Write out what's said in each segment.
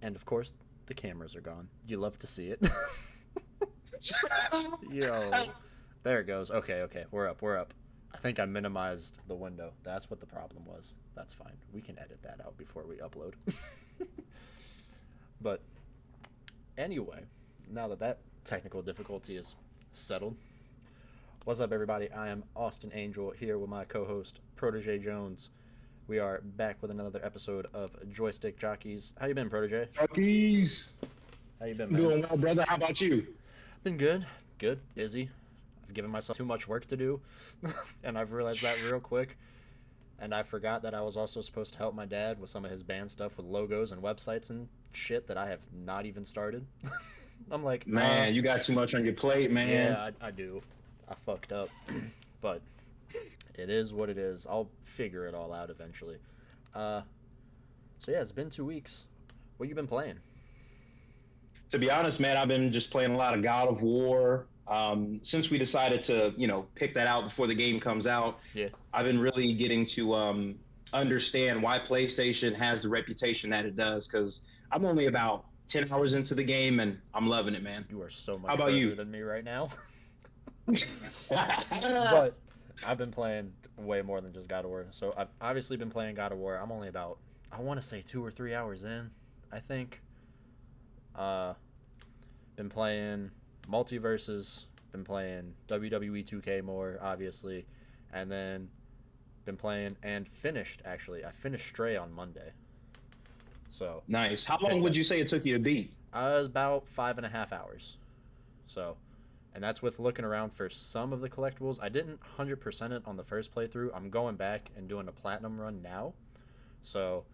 And of course, the cameras are gone. You love to see it. Yo, there it goes. Okay, we're up, we're up. I think I minimized the window. That's what the problem was. That's fine. We can edit that out before we upload. But anyway, now that that technical difficulty is settled, what's up, everybody? I am Austin Angel here with my co-host Protege Jones. We are back with another episode of Joystick Jockeys. How you been, Protege? Jockeys. How you been, I'm man? doing well, brother. How about you? Been good. Good. Busy. I've given myself too much work to do, and I've realized that real quick. And I forgot that I was also supposed to help my dad with some of his band stuff with logos and websites and shit that I have not even started. I'm like, Man, you got too much on your plate, man. yeah, I do. I fucked up. But it is what it is. I'll figure it all out eventually. So yeah, it's been 2 weeks. What you been playing? To be honest, man, I've been just playing a lot of God of War. Since we decided to, pick that out before the game comes out, Yeah. I've been really getting to understand why PlayStation has the reputation that it does. Because I'm only about 10 hours into the game and I'm loving it, man. You are so much How about further you? than me right now. But I've been playing way more than just God of War. So I've obviously been playing God of War. I'm only about, I want to say 2 or 3 hours in, I think. Been playing Multiverses, been playing WWE 2K more, obviously, and then been playing and finished, actually. I finished Stray on Monday. So, Nice. How long would you say it took you to beat? I was about 5.5 hours. So, and that's with looking around for some of the collectibles. I didn't 100% it on the first playthrough. I'm going back and doing a platinum run now. So,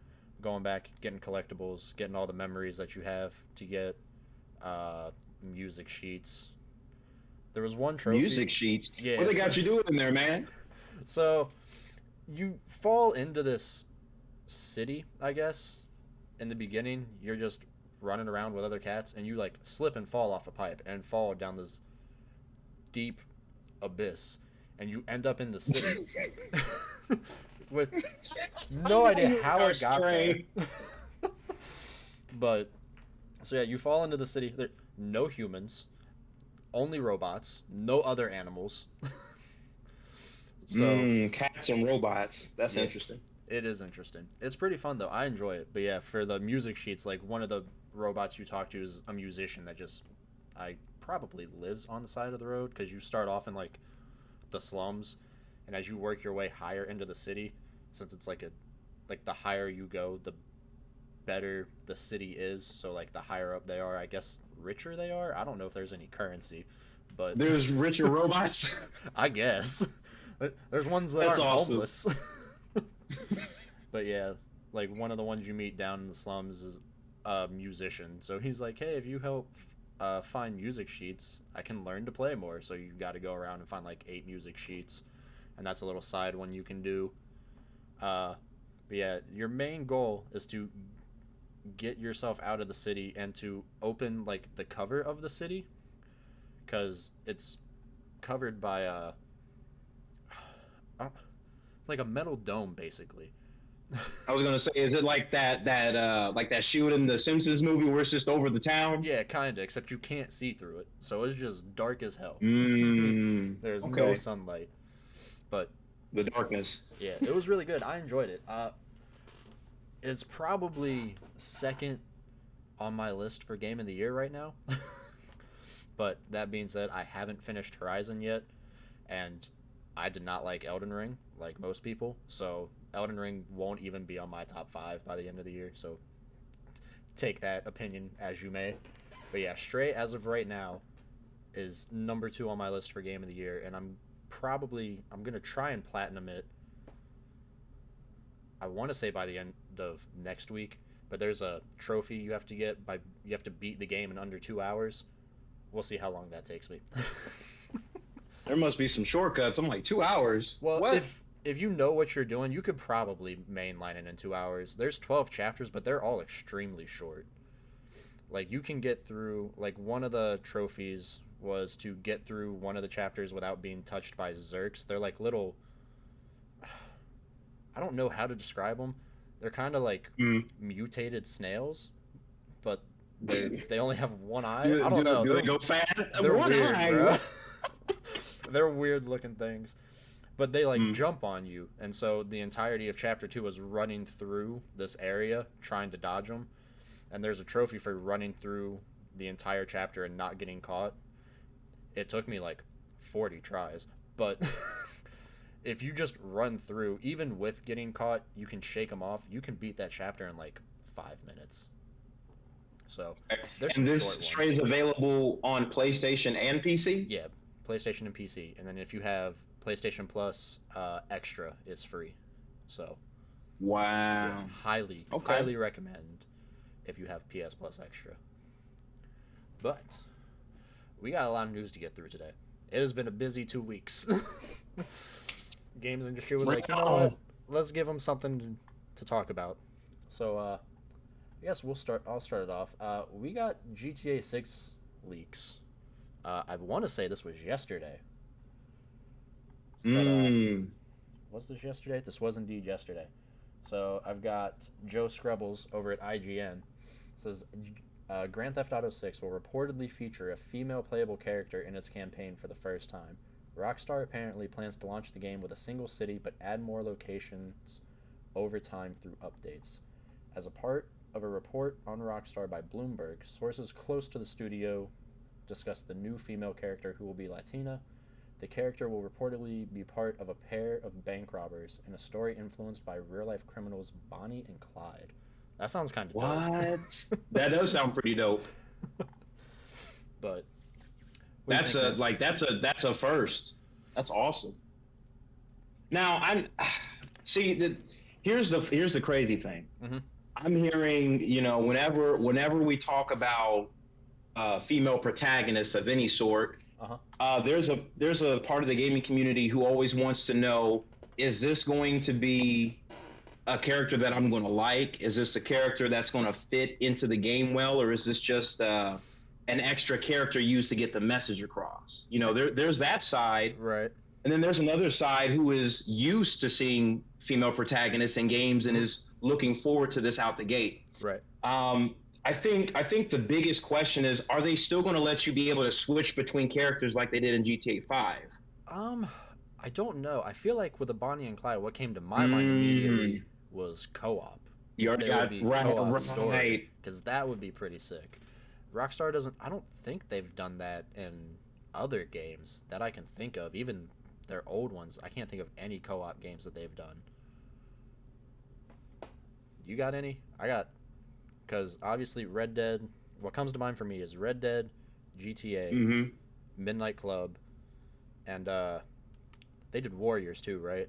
going back, getting collectibles, getting all the memories that you have to get, music sheets. There was one trophy. Music sheets? Yeah. What they got you doing in there, man? So, you fall into this city, I guess. In the beginning, you're just running around with other cats, and you like slip and fall off a pipe and fall down this deep abyss, and you end up in the city with no idea how it got there. But so yeah, you fall into the city. There no humans, only robots, no other animals. So Cats and robots. That's yeah, interesting. it is interesting. It's pretty fun though. I enjoy it. But yeah, for the music sheets, like one of the robots you talk to is a musician that just I probably lives on the side of the road because you start off in like the slums, and as you work your way higher into the city, since it's like the higher you go, the better the city is. So like the higher up they are, I guess richer they are. I don't know if there's any currency, but There's richer robots. I guess there's ones that That's aren't awesome. homeless. But yeah, like one of the ones you meet down in the slums is a musician. So he's like, hey, if you help find music sheets, I can learn to play more. So you got to go around and find like 8 music sheets, and that's a little side one you can do. But yeah, your main goal is to get yourself out of the city and to open like the cover of the city, because it's covered by like a metal dome basically. I was gonna say, is it like that shoot in the Simpsons movie where it's just over the town? Yeah, kinda, except you can't see through it, so it's just dark as hell. There's no Okay. sunlight, but The darkness. yeah, it was really good. I enjoyed it. It's probably second on my list for game of the year right now. But that being said, I haven't finished Horizon yet, and I did not like Elden Ring like most people, so Elden Ring won't even be on my top 5 by the end of the year, so take that opinion as you may. But yeah, Stray as of right now is number 2 on my list for game of the year, and I'm gonna try and platinum it. I want to say by the end of next week, but there's a trophy you have to get by you have to beat the game in under 2 hours. We'll see how long that takes me. There must be some shortcuts. I'm like 2 hours. Well, What? if you know what you're doing, you could probably mainline it in 2 hours. There's 12 chapters, but they're all extremely short. Like you can get through like one of the trophies was to get through one of the chapters without being touched by Zerks. They're like little, I don't know how to describe them. They're kind of like Mm. mutated snails, but they only have one eye. I Do, don't know. do they go fast? They're One weird, eye. bro. They're weird looking things. But they like Mm. jump on you, and so the entirety of chapter 2 was running through this area trying to dodge them. And there's a trophy for running through the entire chapter and not getting caught. It took me like 40 tries, but if you just run through, even with getting caught, you can shake them off. You can beat that chapter in like 5 minutes. So there's some And this short stray is ones. available on PlayStation and PC. Yeah, PlayStation and PC, and then if you have PlayStation Plus, Extra is free. So yeah, Wow. Okay. highly recommend if you have PS Plus Extra. But we got a lot of news to get through today. It has been a busy 2 weeks. Games industry was like, you know what? Let's give them something to talk about. So I guess I'll start it off. We got GTA 6 leaks. I want to say this was yesterday. But was this yesterday? This was indeed yesterday. So I've got Joe Scrubbles over at IGN. It says Grand Theft Auto 6 will reportedly feature a female playable character in its campaign for the first time. Rockstar apparently plans to launch the game with a single city but add more locations over time through updates. As a part of a report on Rockstar by Bloomberg, sources close to the studio discuss the new female character who will be Latina. The character will reportedly be part of a pair of bank robbers in a story influenced by real-life criminals Bonnie and Clyde. That sounds kind of What? dope. That does sound pretty dope. But That's that's a first. That's awesome. Now I'm see here's the crazy thing. Mhm. I'm hearing, whenever we talk about female protagonists of any sort, there's a part of the gaming community who always wants to know, is this going to be a character that I'm going to like? Is this a character that's going to fit into the game well, or is this just an extra character used to get the message across? There's that side, right. and then there's another side who is used to seeing female protagonists in games and is looking forward to this out the gate. Right. I think the biggest question is, are they still going to let you be able to switch between characters like they did in GTA 5? I don't know. I feel like with the Bonnie and Clyde, what came to my mind immediately was co-op. You already got right, because that would be pretty sick. Rockstar doesn't. I don't think they've done that in other games that I can think of. Even their old ones, I can't think of any co-op games that they've done. You got any? Because obviously Red Dead. What comes to mind for me is Red Dead, GTA, Midnight Club, and they did Warriors too, right?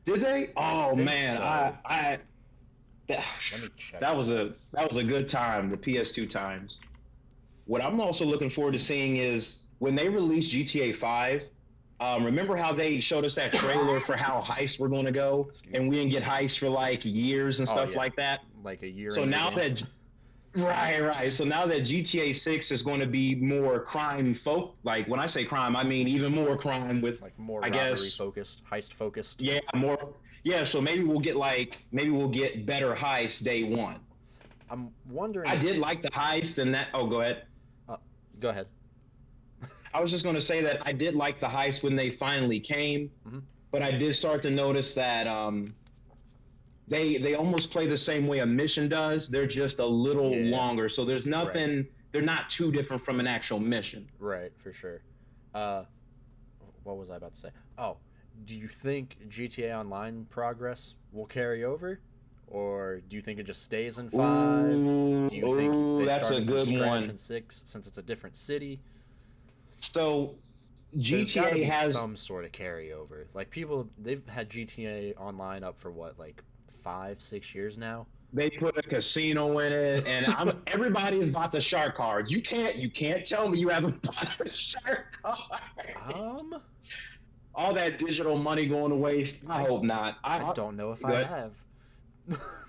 Did they? Oh man, so. Let me check. That was a good time, the PS2 times. What I'm also looking forward to seeing is when they release GTA 5. Remember how they showed us that trailer for how heists were going to go, and we didn't get heists for like years and stuff like that. Like a year. So now that, right. So now that GTA 6 is going to be more crime like when I say crime, I mean even more crime with like more robbery focused, heist focused. Yeah, more. Yeah, so maybe we'll get better heists day one. I'm wondering. I did like the heist and that. Oh, go ahead. Go ahead. I was just going to say that I did like the heist when they finally came, but I did start to notice that they almost play the same way a mission does. They're just a little longer, so there's nothing. Right. They're not too different from an actual mission. Right, for sure. What was I about to say? Oh, do you think GTA Online progress will carry over, or do you think it just stays in 5? Do you think they start from scratch in 6 since it's a different city? So GTA has some sort of carryover. Like they've had GTA Online up for what, like 5-6 years now. They put a casino in it, and everybody's bought the shark cards. You can't tell me you haven't bought a shark card. All that digital money going to waste. I hope not. I don't know if I have.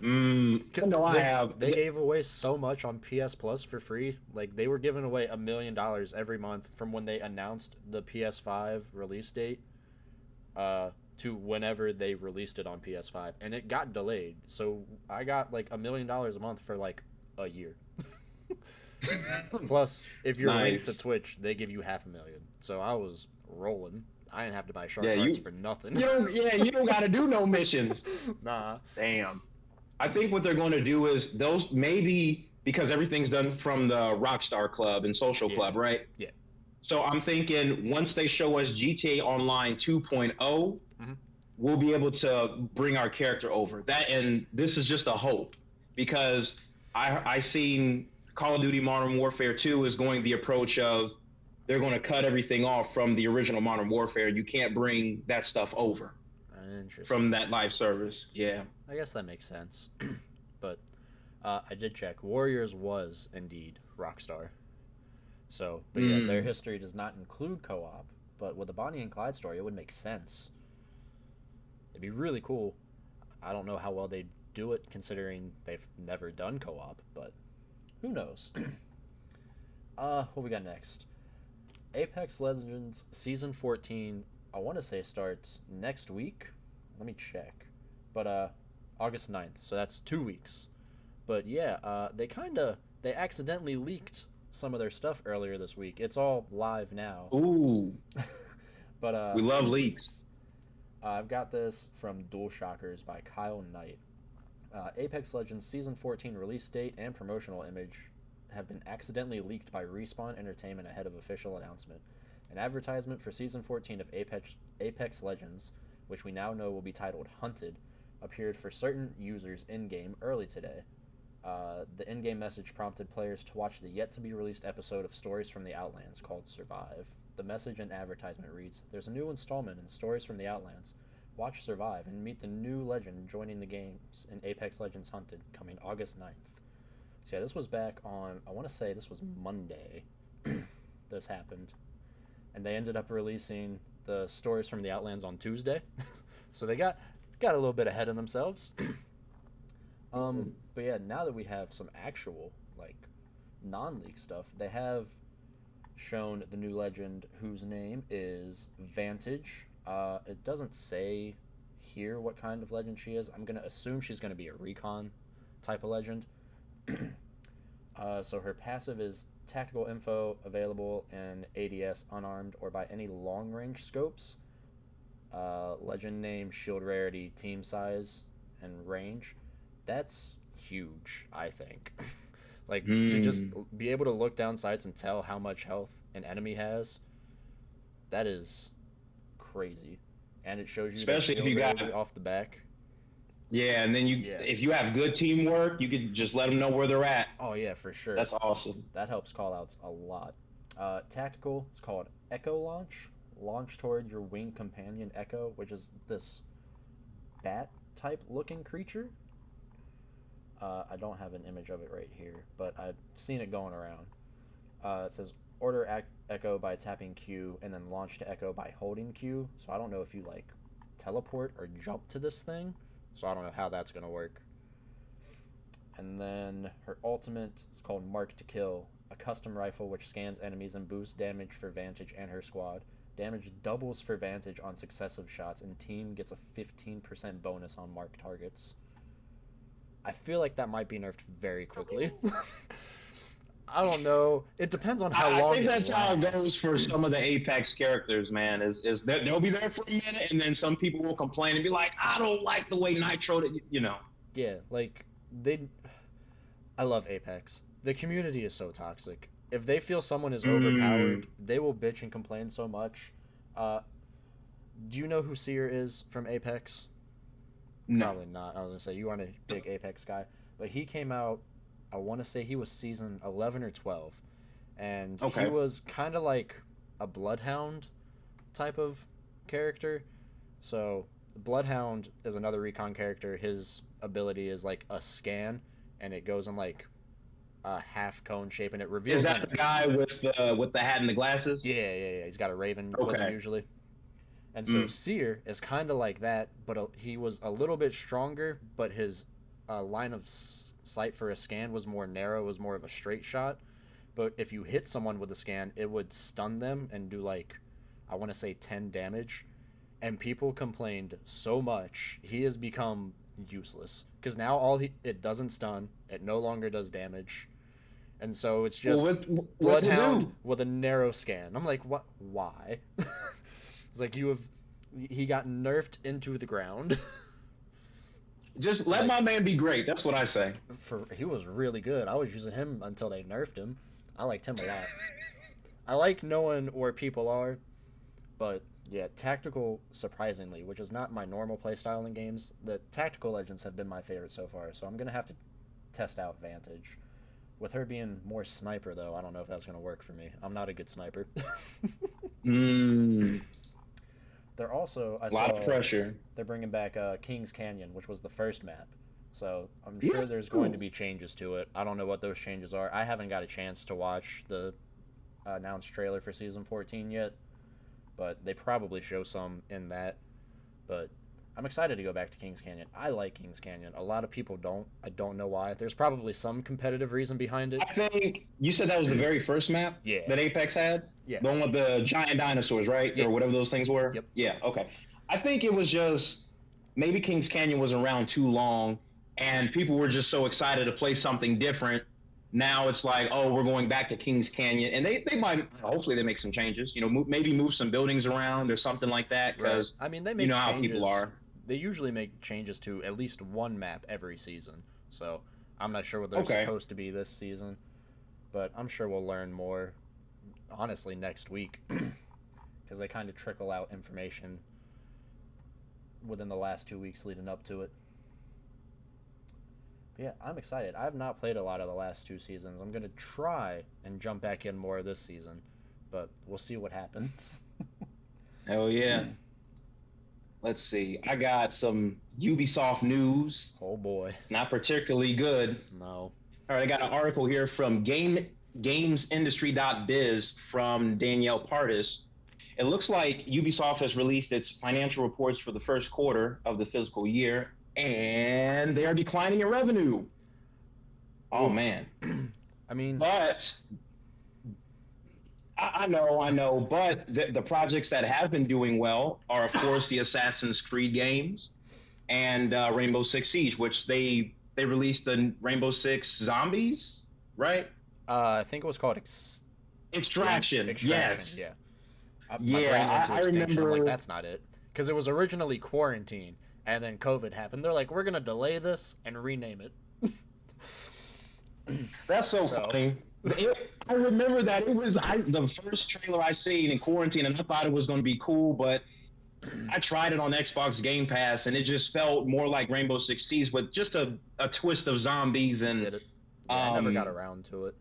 No, I have. They gave away so much on PS Plus for free. Like they were giving away $1 million every month from when they announced the PS5 release date to whenever they released it on PS5, and it got delayed. So I got like $1 million a month for like a year. Plus, if you're linked to Twitch, they give you 500,000. So I was rolling. I didn't have to buy shark cards for nothing. You don't got to do no missions. Nah. Damn. I think what they're going to do is those maybe because everything's done from the Rockstar Club and Social Club, right? Yeah. So I'm thinking once they show us GTA Online 2.0, we'll be able to bring our character over. And this is just a hope because I seen Call of Duty Modern Warfare 2 is going the approach of they're going to cut everything off from the original Modern Warfare. You can't bring that stuff over from that live service. Yeah. I guess that makes sense. But I did check. Warriors was indeed Rockstar. So, but yeah, their history does not include co-op. But with the Bonnie and Clyde story, it would make sense. It'd be really cool. I don't know how well they do it considering they've never done co-op, but who knows? What we got next? Apex Legends Season 14, I want to say starts next week. Let me check. But August 9th, so that's 2 weeks. But yeah, they accidentally leaked some of their stuff earlier this week. It's all live now. Ooh. But we love leaks. I've got this from Dual Shockers by Kyle Knight. Apex Legends Season 14 release date and promotional image have been accidentally leaked by Respawn Entertainment ahead of official announcement. An advertisement for Season 14 of Apex Legends, which we now know will be titled Hunted, appeared for certain users in-game early today. The in-game message prompted players to watch the yet-to-be-released episode of Stories from the Outlands called Survive. The message and advertisement reads, "There's a new installment in Stories from the Outlands. Watch Survive and meet the new legend joining the games in Apex Legends Hunted, coming August 9th. So yeah, this was back on, I want to say this was Monday this happened. And they ended up releasing the Stories from the Outlands on Tuesday. So they got a little bit ahead of themselves. But yeah, now that we have some actual, like, non-leak stuff, they have shown the new legend whose name is Vantage. It doesn't say here what kind of legend she is. I'm going to assume she's going to be a recon type of legend. So her passive is tactical info available in ADS unarmed or by any long-range scopes. Legend name, shield rarity, team size, and range. That's huge, I think. Like, to just be able to look down sights and tell how much health an enemy has, that is crazy. And it shows you, especially if you got off the back. Yeah, and then if you have good teamwork, you could just let them know where they're at. Oh yeah, for sure. That's awesome. That helps callouts a lot. Tactical, it's called Echo Launch. Launch toward your winged companion Echo, which is this bat-type looking creature. I don't have an image of it right here, but I've seen it going around. It says order Echo by tapping Q and then launch to Echo by holding Q. So I don't know if you like teleport or jump to this thing. So I don't know how that's going to work. And then her ultimate is called Mark to Kill, a custom rifle which scans enemies and boosts damage for Vantage and her squad. Damage doubles for Vantage on successive shots, and team gets a 15% bonus on marked targets. I feel like that might be nerfed very quickly. I don't know. It depends on how long. I think that's how it goes for some of the Apex characters, man. Is that they'll be there for a minute, and then some people will complain and be like, "I don't like the way Nitro," you know. Yeah, like I love Apex. The community is so toxic. If they feel someone is overpowered, they will bitch and complain so much. Do you know who Seer is from Apex? No. Probably not. I was gonna say you aren't a big Apex guy, but he came out. I want to say he was season 11 or 12, and he was kind of like a Bloodhound type of character. So Bloodhound is another recon character. His ability is like a scan, and it goes in like a half cone shape, and it reveals. Is that the guy with the hat and the glasses? Yeah. He's got a raven with him usually. And so Seer is kind of like that, but he was a little bit stronger, but his line of sight for a scan was more narrow, was more of a straight shot. But if you hit someone with a scan, it would stun them and do like, I want to say 10 damage. And people complained so much. He has become useless because now it doesn't stun. It no longer does damage, and so it's just what's it Bloodhound do? with a narrow scan. I'm like, what? Why? It's like he got nerfed into the ground. Just let my man be great. That's what I say. He was really good. I was using him until they nerfed him. I liked him a lot. I like knowing where people are, but yeah, tactical, surprisingly, which is not my normal playstyle in games, the tactical legends have been my favorite so far, so I'm going to have to test out Vantage. With her being more sniper, though, I don't know if that's going to work for me. I'm not a good sniper. They're also... A lot of pressure. They're bringing back Kings Canyon, which was the first map. So I'm sure there's going to be changes to it. I don't know what those changes are. I haven't got a chance to watch the announced trailer for Season 14 yet, but they probably show some in that. But I'm excited to go back to Kings Canyon. I like Kings Canyon. A lot of people don't. I don't know why. There's probably some competitive reason behind it. I think you said that was the very first map that Apex had? Yeah. The one with the giant dinosaurs, right? Yeah. Or whatever those things were? Yep. Yeah, okay. I think it was just maybe Kings Canyon was around too long and people were just so excited to play something different. Now it's like, oh, we're going back to Kings Canyon. And they might, hopefully they make some changes. You know, maybe move some buildings around or something like that. Because, I mean, they make you know changes. how people are. They usually make changes to at least one map every season. So I'm not sure what they're supposed to be this season. But I'm sure we'll learn more, honestly, next week. Because they kind of trickle out information within the last 2 weeks leading up to it. But yeah, I'm excited. I have not played a lot of the last 2 seasons. I'm going to try and jump back in more this season. But we'll see what happens. Hell yeah. Let's see. I got some Ubisoft news. Oh boy. Not particularly good. No. All right, I got an article here from gamesindustry.biz from Danielle Partis. It looks like Ubisoft has released its financial reports for the first quarter of the fiscal year, and they are declining in revenue. Oh, man. I mean... But... I know, but the projects that have been doing well are, of course, the Assassin's Creed games and Rainbow Six Siege, which they released the Rainbow Six Zombies, right? I think it was called Extraction. Yes. Yeah. I remember. I'm like, that's not it, because it was originally Quarantine, and then COVID happened. They're like, we're gonna delay this and rename it. That's so funny. I remember that it was the first trailer I seen in Quarantine, and I thought it was going to be cool, but I tried it on Xbox Game Pass, and it just felt more like Rainbow Six Siege with just a twist of zombies. And I never got around to it.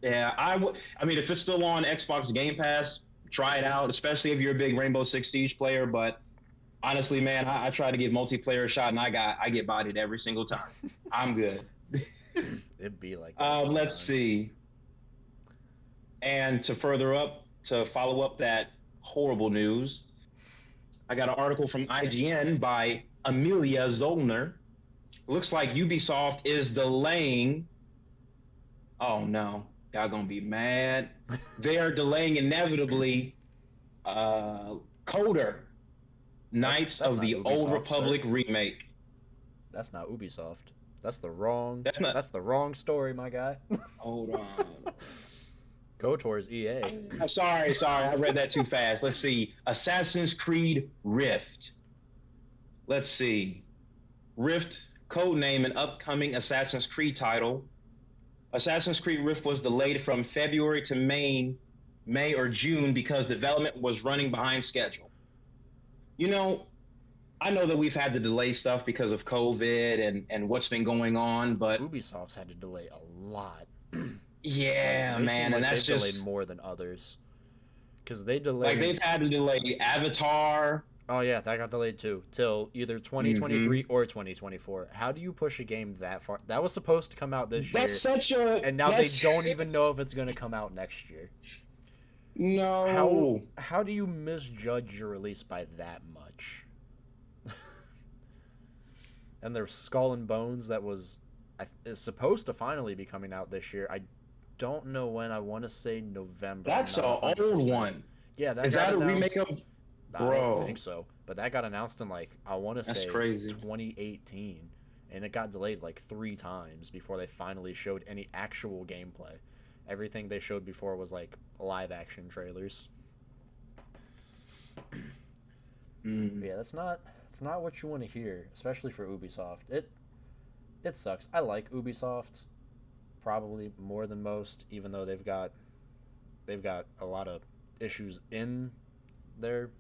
Yeah, I mean, if it's still on Xbox Game Pass, try it out, especially if you're a big Rainbow Six Siege player. But honestly, man, I try to give multiplayer a shot, and I get bodied every single time. I'm good. It'd be like that let's see. And to follow up that horrible news, I got an article from IGN by Amelia Zollner. Looks like Ubisoft is delaying. Oh no, y'all gonna be mad. They are delaying inevitably Coder, Knights of the Old Republic remake. That's not Ubisoft. That's the wrong story, my guy. Hold on. KOTOR's EA. I'm sorry, I read that too fast. Let's see. Assassin's Creed Rift. Let's see. Rift, codename an upcoming Assassin's Creed title. Assassin's Creed Rift was delayed from February to May or June because development was running behind schedule. You know, I know that we've had to delay stuff because of COVID and what's been going on, but Ubisoft's had to delay a lot. Yeah, man, and that's just delayed more than others. Because they delayed. Like they've had to delay Avatar. Oh yeah, that got delayed too, till either 2023 or 2024. How do you push a game that far? That was supposed to come out this year. That's such a. And now they don't even know if it's going to come out next year. No. How do you misjudge your release by that much? And there's Skull and Bones that is supposed to finally be coming out this year. I don't know when. I want to say November. That's an old one. Yeah, is that a remake of I don't Bro, think so. But that got announced in like I want to that's say crazy. 2018, and it got delayed like 3 times before they finally showed any actual gameplay. Everything they showed before was like live action trailers. But Mm. yeah, it's not what you want to hear, especially for Ubisoft. It sucks. I like Ubisoft probably more than most, even though they've got a lot of issues in their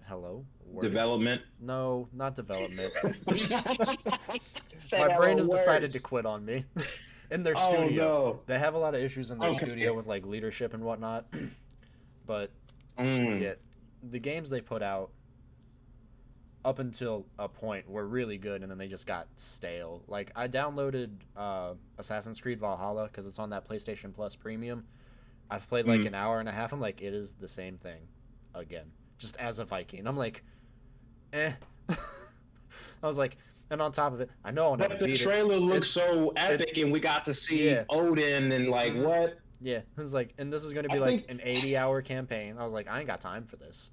hello words. Development. No, not development. Say My brain hello has decided to words. quit on me. In their Oh studio, no. they have a lot of issues in their studio Okay. with like leadership and whatnot. But Mm. yeah, the games they put out up until a point were really good, and then they just got stale. Like I downloaded Assassin's Creed Valhalla because it's on that PlayStation Plus Premium. I've played like Mm. an hour and a half. I'm like, it is the same thing again, just as a Viking. I'm like, eh. I was like, and on top of it, I know I'll never But the beat it. trailer It, looks so it, epic, and we got to see yeah, Odin and like hmm what? yeah. It's like, and this is gonna I be like think an 80-hour campaign. I was like, I ain't got time for this.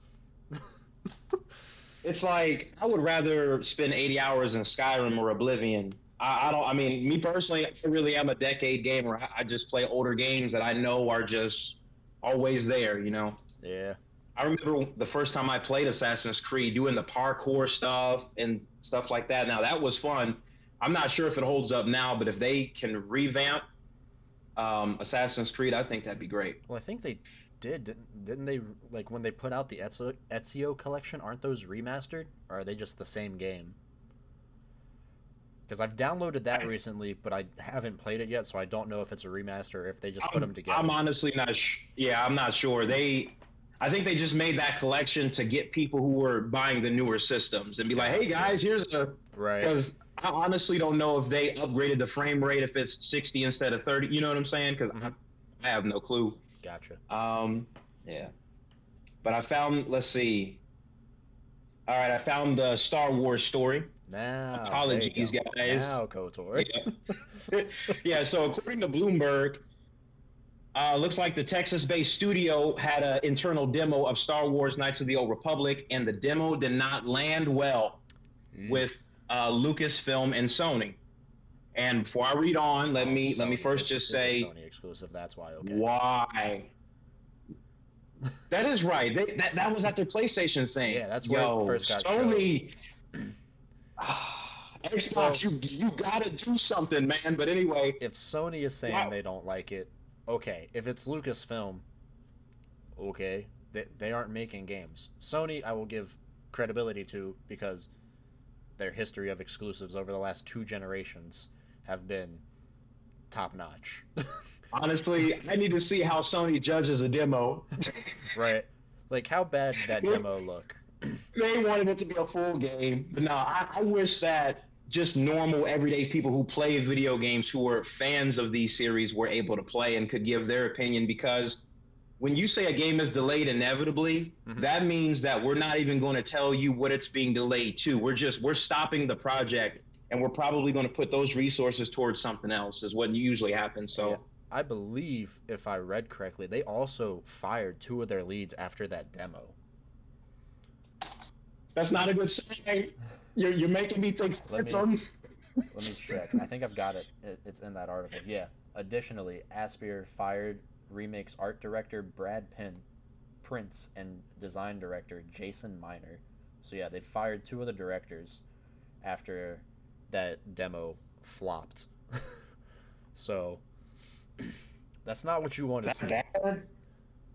it's like I would rather spend 80 hours in Skyrim or Oblivion. I don't. I mean, me personally, I really am a decade gamer. I just play older games that I know are just always there. You know. Yeah. I remember the first time I played Assassin's Creed, doing the parkour stuff and stuff like that. Now that was fun. I'm not sure if it holds up now, but if they can revamp Assassin's Creed, I think that'd be great. Well, I think they didn't they? Like when they put out the Ezio collection, aren't those remastered, or are they just the same game? Because I've downloaded that I, recently, but I haven't played it yet, so I don't know if it's a remaster or if they just put them I'm together. honestly not. Yeah, I'm not sure. I think they just made that collection to get people who were buying the newer systems and be like, hey Gotcha. guys, here's a. Right. Because I honestly don't know if they upgraded the frame rate if it's 60 instead of 30. You know what I'm saying? Because Mm-hmm. I have no clue. Gotcha. Yeah. But I found. Let's see. All right, I found the Star Wars story. Now, there you Apologies, go. guys. Now, KOTOR. Yeah. Yeah. So according to Bloomberg, looks like the Texas-based studio had an internal demo of Star Wars: Knights of the Old Republic, and the demo did not land well with Lucasfilm and Sony. And before I read on, let Oh, me Sony. first just It's a say Sony exclusive. That's why. Okay. why. That is right. That was at their PlayStation thing. Yeah, that's where it Yo, first got showed. Sony, So Xbox, you gotta do something, man. But anyway, if Sony is saying wow. they don't like it, okay. If it's Lucasfilm, okay, they aren't making games. Sony, I will give credibility to because their history of exclusives over the last 2 generations have been top notch. Honestly, I need to see how Sony judges a demo. Right? Like, how bad did that demo look? They wanted it to be a full game, but no, I wish that just normal, everyday people who play video games, who are fans of these series, were able to play and could give their opinion. Because when you say a game is delayed inevitably, Mm-hmm. that means that we're not even going to tell you what it's being delayed to. We're stopping the project, and we're probably going to put those resources towards something else. Is what usually happens. Yeah, So I believe, if I read correctly, they also fired 2 of their leads after that demo. that's not a good sign. You're making me think Let me something. let me check. I think I've got it. It's in that article. Yeah. Additionally, Aspyr fired Remake's art director Brad Prince and design director Jason Miner. So yeah, they fired 2 of the directors after that demo flopped. So that's not what you want to That see. bad?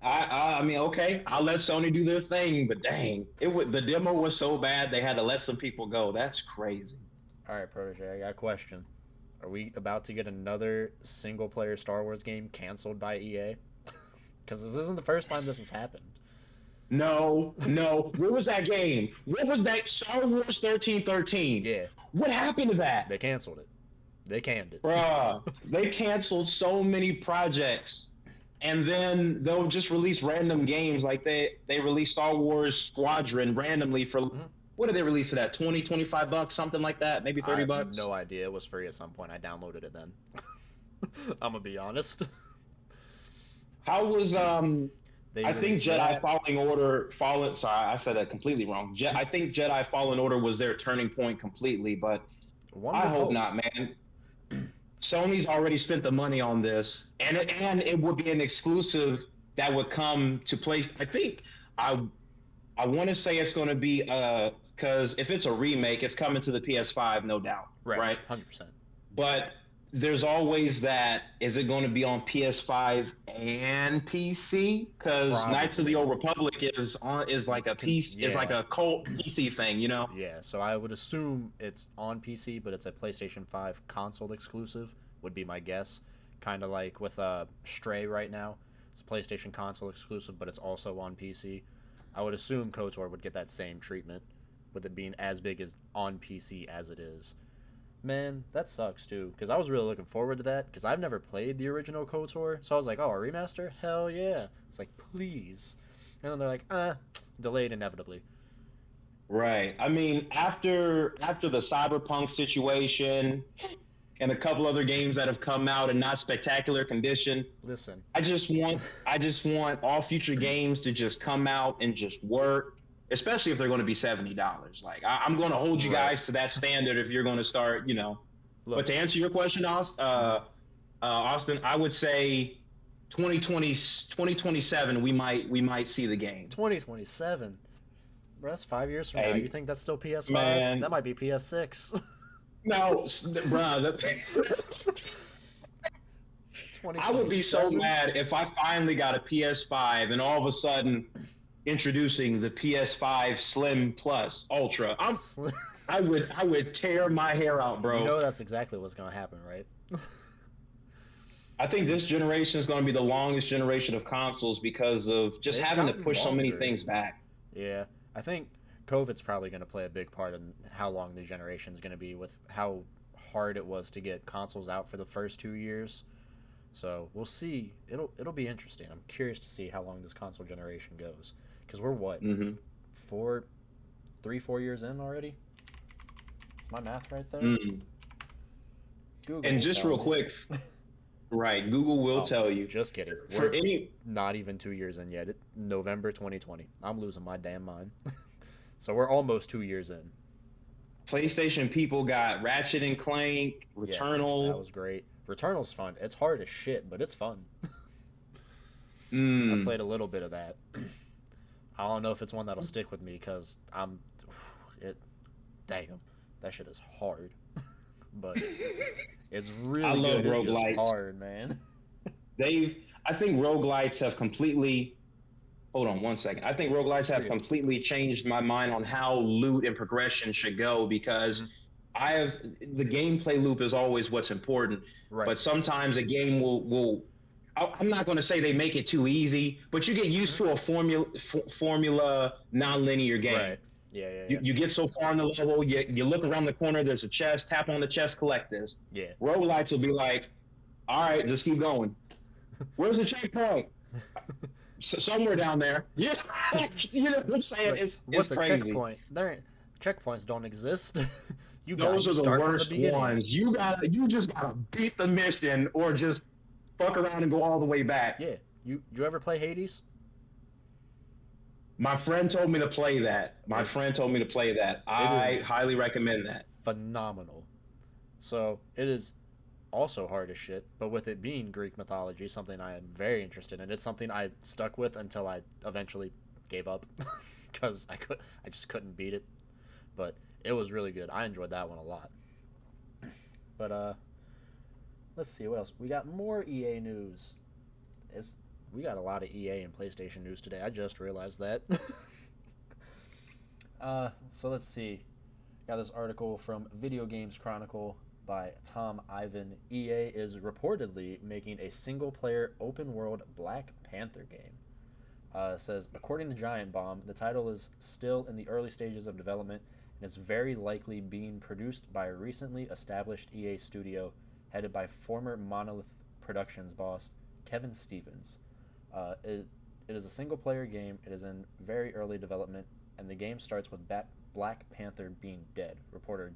I mean, okay, I'll let Sony do their thing, but dang, the demo was so bad they had to let some people go. That's crazy. All right, Protege, I got a question. Are we about to get another single player Star Wars game canceled by EA? Because this isn't the first time this has happened. No, no. Where was that game? What was that Star Wars 1313? Yeah, What happened to that? they canceled it. They canned it. Bruh, they canceled so many projects. And then they'll just release random games like they released Star Wars Squadron randomly for Mhm. what did they release it at? 20, $25, something like that, maybe I 30 have bucks. no idea. It was free at some point. I downloaded it then. I'm gonna be honest. How was They I think released Jedi that. Falling Order fallen. Sorry, I said that completely wrong. I think Jedi Fallen Order was their turning point completely, but One I would hope hope. not, man. Sony's already spent the money on this, and it would be an exclusive that would come to place. I I want to say it's going to be because if it's a remake, it's coming to the PS5, no doubt, Right, right? 100%. But there's always that. Is it going to be on PS5 and PC? Because Knights of the Probably. Old Republic is like a piece is like Yeah. a cult PC thing, you know? Yeah, so I would assume it's on PC, but it's a PlayStation 5 console exclusive, would be my guess. Kind of like with Stray right now. It's a PlayStation console exclusive, but it's also on PC. I would assume KOTOR would get that same treatment, with it being as big as on PC as it is. Man, that sucks too, because I was really looking forward to that, because I've never played the original KOTOR, so I was like, oh, a remaster? Hell yeah. It's like, please. And then they're like, delayed inevitably. Right. I mean, after the Cyberpunk situation and a couple other games that have come out in not spectacular condition, Listen. I just want all future games to just come out and just work, especially if they're going to be $70. Like I'm going to hold you Right. guys to that standard if you're going to start, you know. But Look. to answer your question, Mhm. Austin, I would say 2027 we might see the game. 2027. Bro, that's 5 years from now. You Hey think that's still PS5? man, That might be PS6. no, bro. I would be so 2027? mad if I finally got a PS5 and all of a sudden introducing the PS5 Slim Plus Ultra. I would tear my hair out, You bro. know that's exactly what's going to happen, right? I think this generation is going to be the longest generation of consoles because of just They've having to gotten push so many longer. things back. Yeah. I think COVID's probably going to play a big part in how long the generation's going to be with how hard it was to get consoles out for the first 2 years. So we'll see. It'll be interesting. I'm curious to see how long this console generation goes. Because we're what, Hmm. 4 years in already? Is my math right there? Mm. Google And will just tell real me. quick, right? Google will Oh, tell you just kidding. for We're any not even 2 years in yet. November 2020. I'm losing my damn mind. So we're almost 2 years in. PlayStation people got Ratchet and Clank, Yes, that Returnal. was great. Returnal's fun. It's hard as shit, but it's fun. I've Mm. played a little bit of that. I don't know if it's one that'll stick with me because it. Damn, that shit is hard. But it's I really love good. It's just roguelites. hard, man. I think roguelites have completely, hold on one second. I think roguelites You're have good. completely changed my mind on how loot and progression should go because Hmm. the gameplay loop is always what's important, Right. but sometimes a game will I'm not going to say they make it too easy, but you get used Hmm. to a formula non-linear game. Right. Yeah, yeah, You, yeah. you get so far in the level, you look around the corner, there's a chest, tap on the chest, collect this. Yeah. Roguelites will be like, all right, just keep going. Where's the checkpoint? Somewhere down there. Yeah, you know what I'm saying? Like, It's what's a crazy. checkpoint? Checkpoints don't exist. You die. Those You are the start from the worst beginning. ones. You just gotta beat the mission or just fuck around and go all the way back. Yeah. You ever play Hades? My friend told me to play that. My It friend told me to play that. it I is highly recommend that. phenomenal. So it is also hard as shit, but with it being Greek mythology, something I am very interested in. It's something I stuck with until I eventually gave up because I just couldn't beat it. But it was really good. I enjoyed that one a lot. But let's see what else. We got more EA news. It's, we got a lot of EA and PlayStation news today. I just realized that. So let's see. Got this article from Video Games Chronicle by Tom Ivan. EA is reportedly making a single-player open-world Black Panther game. Says, according to Giant Bomb, the title is still in the early stages of development and is very likely being produced by a recently established EA studio headed by former Monolith Productions boss Kevin Stevens. It is a single-player game. It is in very early development, and the game starts with Black Panther being dead, reporter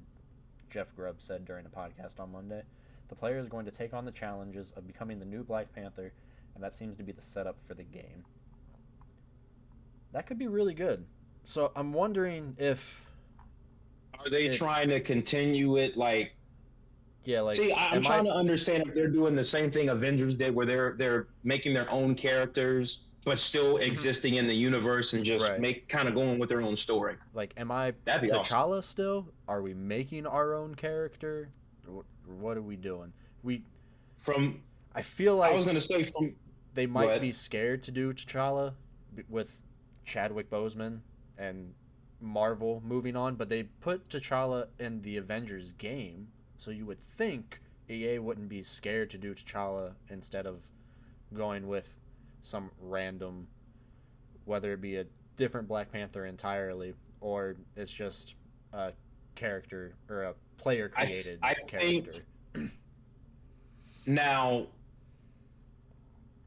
Jeff Grubb said during a podcast on Monday. The player is going to take on the challenges of becoming the new Black Panther, and that seems to be the setup for the game. That could be really good. So I'm wondering if Are they it's trying to continue it like? yeah, like See, I'm am I trying to understand if they're doing the same thing Avengers did, where they're making their own characters but still Mhm. existing in the universe and just right? make kind of going with their own story. Like am I That'd be awesome. T'Challa still? Are we making our own character? What are we doing? We From I feel I was like gonna say from they go might ahead. be scared to do T'Challa with Chadwick Boseman and Marvel moving on, but they put T'Challa in the Avengers game, so you would think EA wouldn't be scared to do T'Challa instead of going with some random, whether it be a different Black Panther entirely or it's just a character or a player I created I think character. now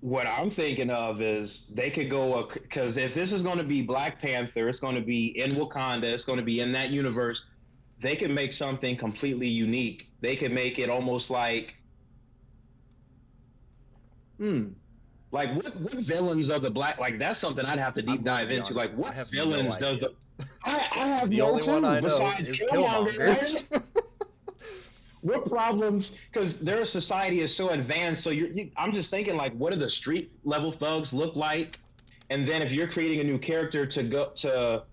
what I'm thinking of is they could go because if this is going to be Black Panther, it's going to be in Wakanda, it's going to be in that universe. They could make something completely unique. They could make it almost hmm, like what villains of the black like that's something I'd have to I'm deep going to dive be into. honest, Like I what have no villains does idea. the I have The no only one clue I know besides is Killmonger. Killmonger. What problems? Because their society is so advanced. So I'm just thinking like, what do the street level thugs look like? And then if you're creating a new character to go to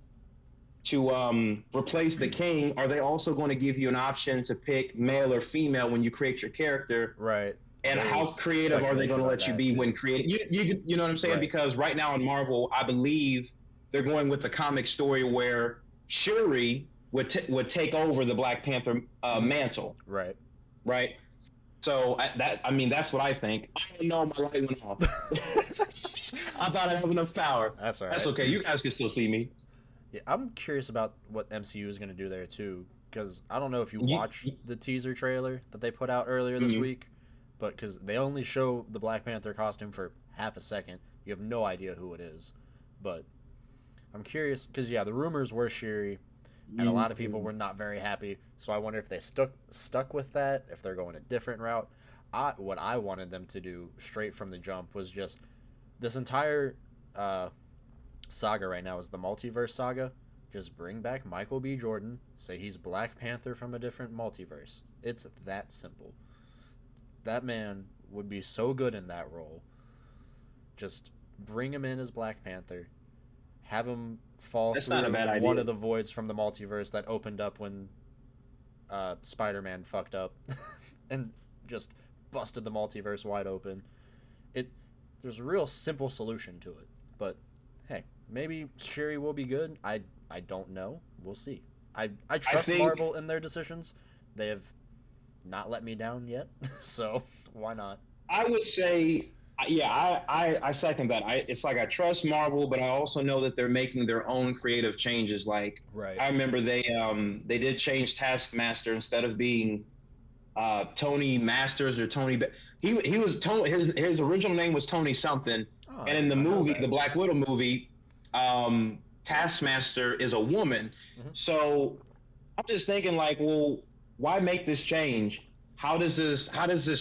replace the king, are they also going to give you an option to pick male or female when you create your character? Right. And how There's creative are they going speculation to on let you that be when too. creating? You know what I'm saying? Right. Because right now in Marvel, I believe they're going with the comic story where Shuri would take over the Black Panther Hmm. mantle, Right. right? So I mean that's what I think. I don't know, my light went off. I thought I have enough power. That's all That's right. okay. You guys can still see me. Yeah, I'm curious about what MCU is going to do there too, because I don't know if you You, watched the teaser trailer that they put out earlier this mm, week, but because they only show the Black Panther costume for half a second, you have no idea who it is. But I'm curious because yeah, the rumors were Shuri, and a lot of people mm. were not very happy. So I wonder if they stuck with that, if they're going a different route. What I wanted them to do straight from the jump was just this entire uh, saga right now is the multiverse saga. Just bring back Michael B. Jordan, say he's Black Panther from a different multiverse. It's that simple. That man would be so good in that role. Just bring him in as Black Panther, have him fall That's not a through bad one idea. of the voids from the multiverse that opened up when Spider-Man fucked up and just busted the multiverse wide open. It there's a real simple solution to it, but hey, maybe Shuri will be good. I don't know. We'll see. I I trust think Marvel in their decisions. They have not let me down yet, so why not? I would say, yeah, I second that. It's like I trust Marvel, but I also know that they're making their own creative changes. Like Right. I remember they did change Taskmaster instead of being Tony Masters or Tony. He was Tony. His original name was Tony something, Oh, I and did in the not know movie, that. the Black Widow movie, Taskmaster is a woman. Hmm. So I'm just thinking like, well, why make this change? How does this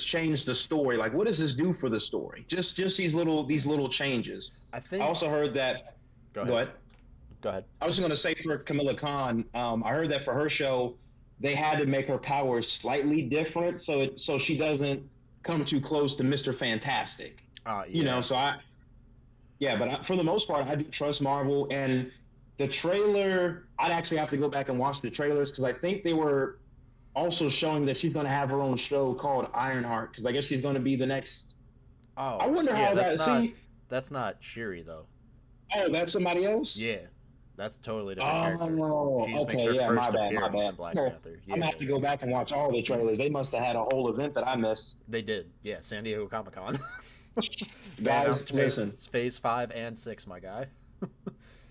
change the story? Like, what does this do for the story? Just these little changes. I I think. also heard that. Go Go ahead. ahead. Go ahead. I was just going to say for Camilla Khan, I heard that for her show, they had to make her powers slightly different so she doesn't come too close to Mister Fantastic. Yeah. So yeah, but for the most part, I do trust Marvel. And the trailer, I'd actually have to go back and watch the trailers because I think they were also showing that she's going to have her own show called Ironheart because I guess she's going to be the next. I Oh, wonder yeah. how that. See, That's not Shuri though. oh, that's somebody else. Yeah, that's a totally different character. Oh, She just makes okay, her yeah, my first bad, my appearance bad. in Black No, Panther. I'm Yeah, gonna have to go back and watch all the trailers. They must have had a whole event that I missed. they did. Yeah, San Diego Comic Con. They Guys, announced listen, phase 5 and 6, my guy.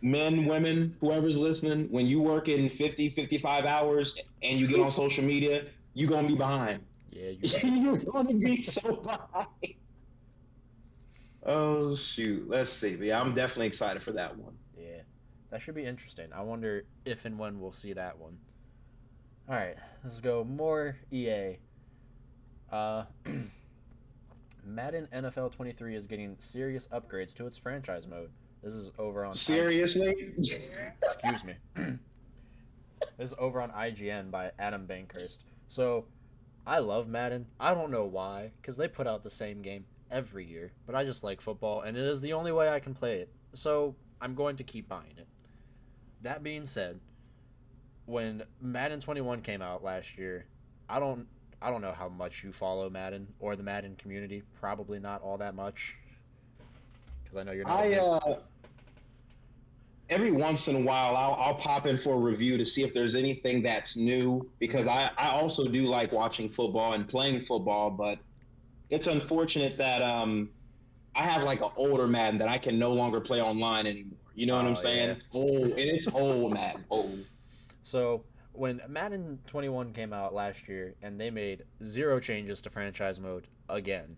men, women, whoever's listening, when you work in 50, 55 hours and you get on social media, you're gonna be behind. Yeah, you're right. You're gonna be so behind. Oh shoot, let's see. But yeah, I'm definitely excited for that one. Yeah, that should be interesting. I wonder if and when we'll see that one. All right, let's go more EA. Uh, Madden NFL 23 is getting serious upgrades to its franchise mode. This is over on Seriously? Excuse me. This is over on IGN by Adam Bankhurst. So, I love Madden. I don't know why, because they put out the same game every year. But I just like football, and it is the only way I can play it. So, I'm going to keep buying it. That being said, when Madden 21 came out last year, I don't know how much you follow Madden or the Madden community. Probably not all that much, because I know you're not. Every once in a while, I'll pop in for a review to see if there's anything that's new, because I also do like watching football and playing football, but it's unfortunate that I have like an older Madden that I can no longer play online anymore. You know what I'm saying? Yeah. Old, and it's old Madden, old. So when Madden 21 came out last year and they made 0 changes to franchise mode again,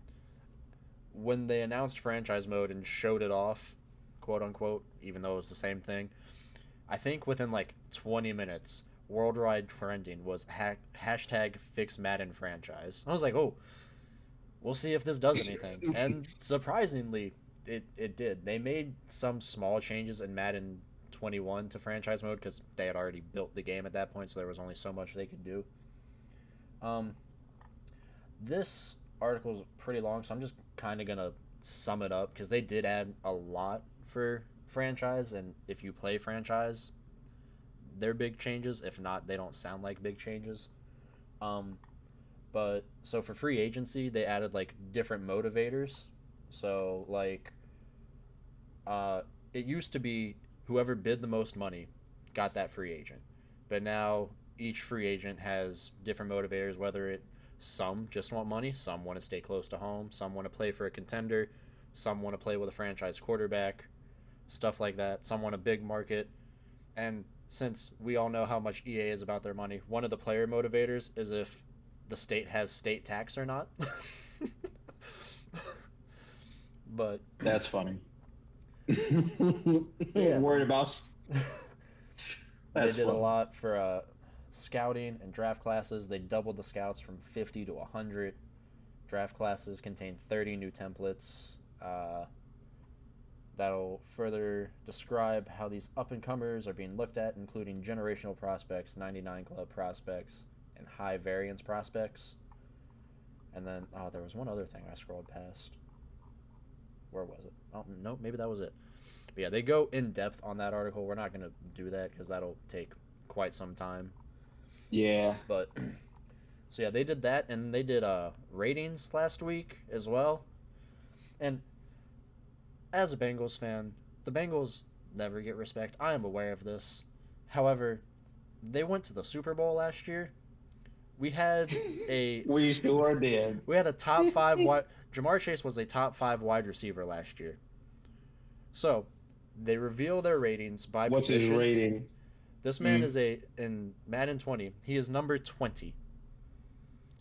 when they announced franchise mode and showed it off, quote unquote, even though it was the same thing, I think within like 20 minutes, worldwide trending was hashtag fix Madden franchise. I was like, oh, we'll see if this does anything. And surprisingly, it did. They made some small changes in Madden 21 to franchise mode because they had already built the game at that point, so there was only so much they could do. This article is pretty long, so I'm just kind of going to sum it up because they did add a lot for franchise, and if you play franchise, they're big changes. If not, they don't sound like big changes. But so for free agency, they added like different motivators. So like it used to be whoever bid the most money got that free agent, but now each free agent has different motivators, whether some just want money, some want to stay close to home, some want to play for a contender, some want to play with a franchise quarterback, stuff like that. Some want a big market. And since we all know how much EA is about their money, one of the player motivators is if the state has state tax or not. But that's funny. Yeah. Worried about they did a lot for scouting and draft classes. They doubled the scouts from 50 to 100. Draft classes contain 30 new templates. That'll further describe how these up-and-comers are being looked at, including generational prospects, 99 club prospects, and high variance prospects. And then, there was one other thing I scrolled past. Where was it? Oh, no, maybe that was it. But yeah, they go in depth on that article. We're not going to do that because that'll take quite some time. Yeah. But, so yeah, they did that, and they did ratings last week as well. And as a Bengals fan, the Bengals never get respect. I am aware of this. However, they went to the Super Bowl last year. We had a... We sure did. We had a top 5 wide... Jamar Chase was a top 5 wide receiver last year. So, they reveal their ratings by What's position. His rating? This man is in Madden 20, he is number 20.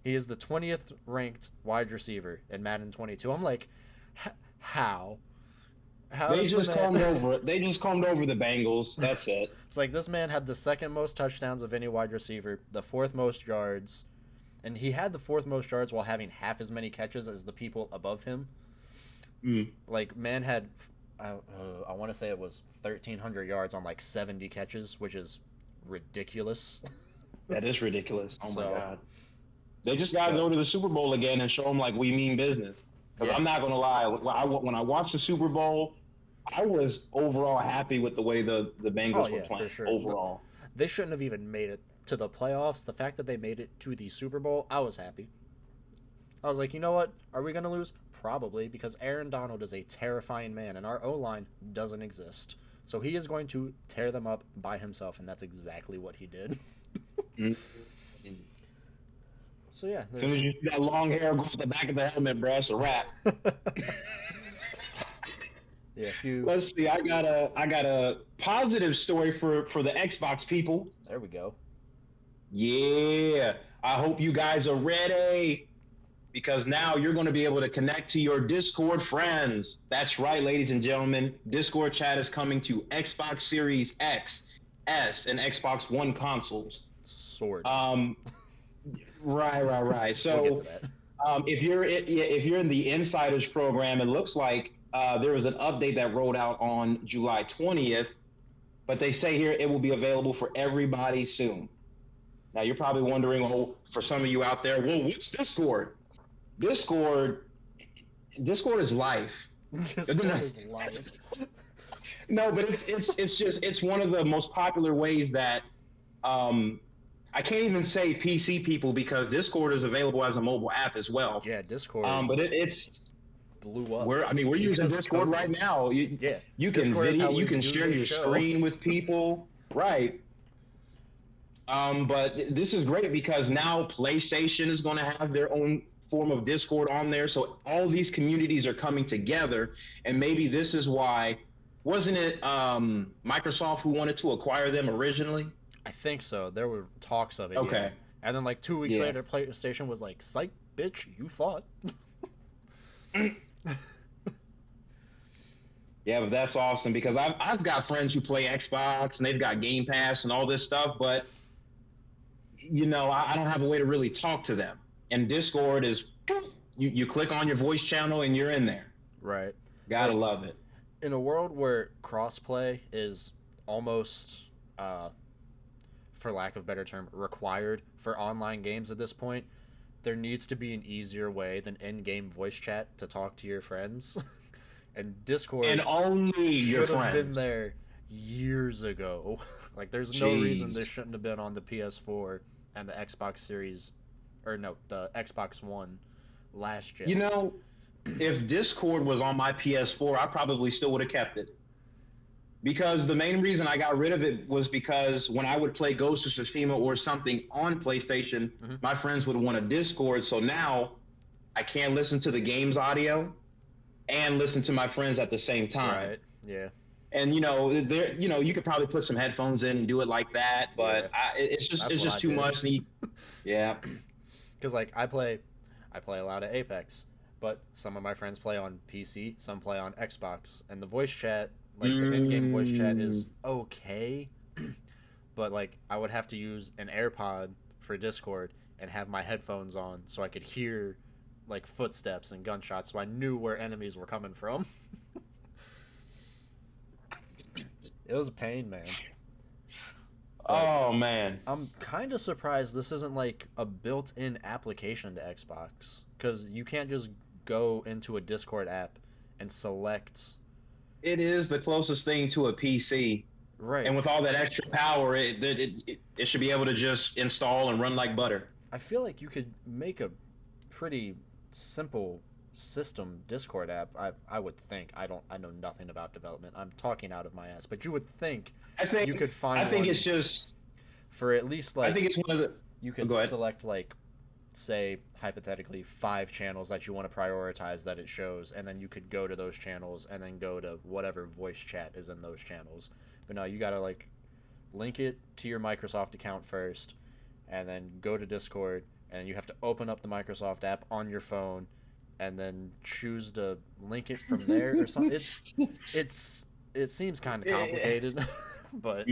He is the 20th ranked wide receiver in Madden 22. I'm like, how? They just combed over it. They just combed over the Bengals. That's it. It's like this man had the 2nd most touchdowns of any wide receiver, the 4th most yards, and he had the 4th most yards while having half as many catches as the people above him. Like, man had, I want to say it was 1,300 yards on like 70 catches, which is ridiculous. That is ridiculous. Oh my God. They just got to go to the Super Bowl again and show them like we mean business. Because I'm not going to lie, when I watched the Super Bowl, I was overall happy with the way the Bengals were playing. For sure. Overall. They shouldn't have even made it to the playoffs. The fact that they made it to the Super Bowl, I was happy. I was like, you know what? Are we going to lose? Probably, because Aaron Donald is a terrifying man, and our O-line doesn't exist. So he is going to tear them up by himself, and that's exactly what he did. So yeah. As soon as you see that long hair go to the back of the helmet, bro, it's a wrap. Yeah. Let's see. I got a positive story for the Xbox people. There we go. Yeah. I hope you guys are ready, because now you're going to be able to connect to your Discord friends. That's right, ladies and gentlemen. Discord chat is coming to Xbox Series X, S, and Xbox One consoles. Sword. Right. So, we'll get to that. if you're in the Insiders program, it looks like there was an update that rolled out on July 20th, but they say here it will be available for everybody soon. Now you're probably wondering, well, for some of you out there, well, what's Discord? Discord, Discord is life. Discord is life. No, but it's one of the most popular ways that I can't even say PC people because Discord is available as a mobile app as well. Yeah, Discord. But it's blew up. We're using Discord right now. You can video, you can share your screen with people, right? But this is great because now PlayStation is going to have their own form of Discord on there, so all these communities are coming together, and maybe this is why. Wasn't it Microsoft who wanted to acquire them originally? I think so. There were talks of it. Okay. Yeah. And then like 2 weeks later, PlayStation was like, "Psych, bitch, you thought." Yeah, but that's awesome because I've got friends who play Xbox and they've got Game Pass and all this stuff, but I don't have a way to really talk to them. And Discord is you click on your voice channel and you're in there. Right. Gotta love it. In a world where crossplay is almost, for lack of a better term, required for online games at this point, there needs to be an easier way than in-game voice chat to talk to your friends. And Discord and only your should have been friends. there years ago. Like, there's no reason this shouldn't have been on the PS4 and the Xbox Series, or no, the Xbox One last gen. If Discord was on my PS4, I probably still would have kept it. Because the main reason I got rid of it was because when I would play Ghost of Tsushima or something on PlayStation, my friends would want a Discord. So now I can't listen to the game's audio and listen to my friends at the same time. Right. Yeah. And you could probably put some headphones in and do it like that, but it's just too much. Yeah. Because like I play a lot of Apex, but some of my friends play on PC, some play on Xbox, and the voice chat, like the in-game voice chat, is okay, but like I would have to use an AirPod for Discord and have my headphones on so I could hear like footsteps and gunshots, so I knew where enemies were coming from. It was a pain, man. Oh man, I'm kind of surprised this isn't like a built-in application to Xbox, because you can't just go into a Discord app and select. It is the closest thing to a PC, right? And with all that extra power, it should be able to just install and run like butter. I feel like you could make a pretty simple system Discord app. I would think. I know nothing about development. I'm talking out of my ass, but you would think. You could find. I think it's just for at least like. I think it's one of the. You could select like, say hypothetically 5 channels that you want to prioritize that it shows, and then you could go to those channels and then go to whatever voice chat is in those channels. But no, you gotta like link it to your Microsoft account first, and then go to Discord, and you have to open up the Microsoft app on your phone, and then choose to link it from there or something. It seems kind of complicated, but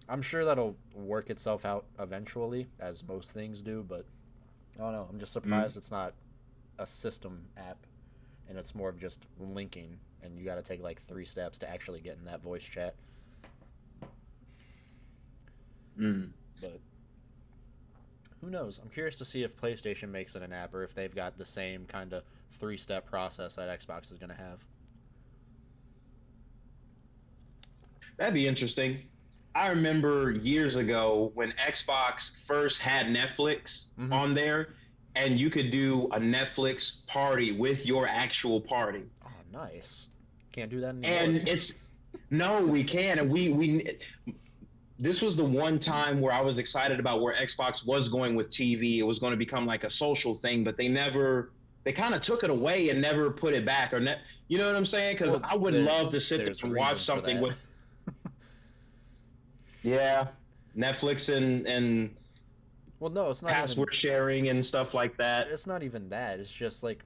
I'm sure that'll work itself out eventually, as most things do. But I don't know. I'm just surprised it's not a system app, and it's more of just linking, and you got to take like 3 steps to actually get in that voice chat. But who knows? I'm curious to see if PlayStation makes it an app, or if they've got the same kind of 3-step process that Xbox is going to have. That'd be interesting. I remember years ago when Xbox first had Netflix on there, and you could do a Netflix party with your actual party. Oh, nice. Can't do that anymore. And we can. And we this was the one time where I was excited about where Xbox was going with TV. It was going to become like a social thing, but they kind of took it away and never put it back. You know what I'm saying? Because I would love to sit there and watch something with. Yeah, Netflix and well, no, it's not password sharing and stuff like that. It's not even that. It's just like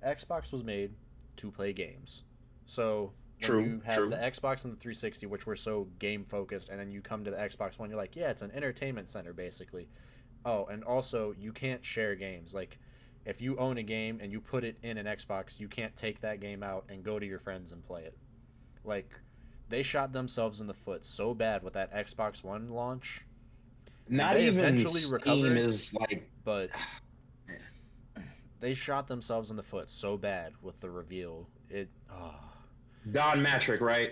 Xbox was made to play games. So when you have the Xbox and the 360, which were so game focused, and then you come to the Xbox One, you're like, yeah, it's an entertainment center basically. Oh, and also you can't share games. Like if you own a game and you put it in an Xbox, you can't take that game out and go to your friends and play it. Like, they shot themselves in the foot so bad with that Xbox One launch. Not they even eventually Steam recovered, is like, but they shot themselves in the foot so bad with the reveal. Don Matrick, right?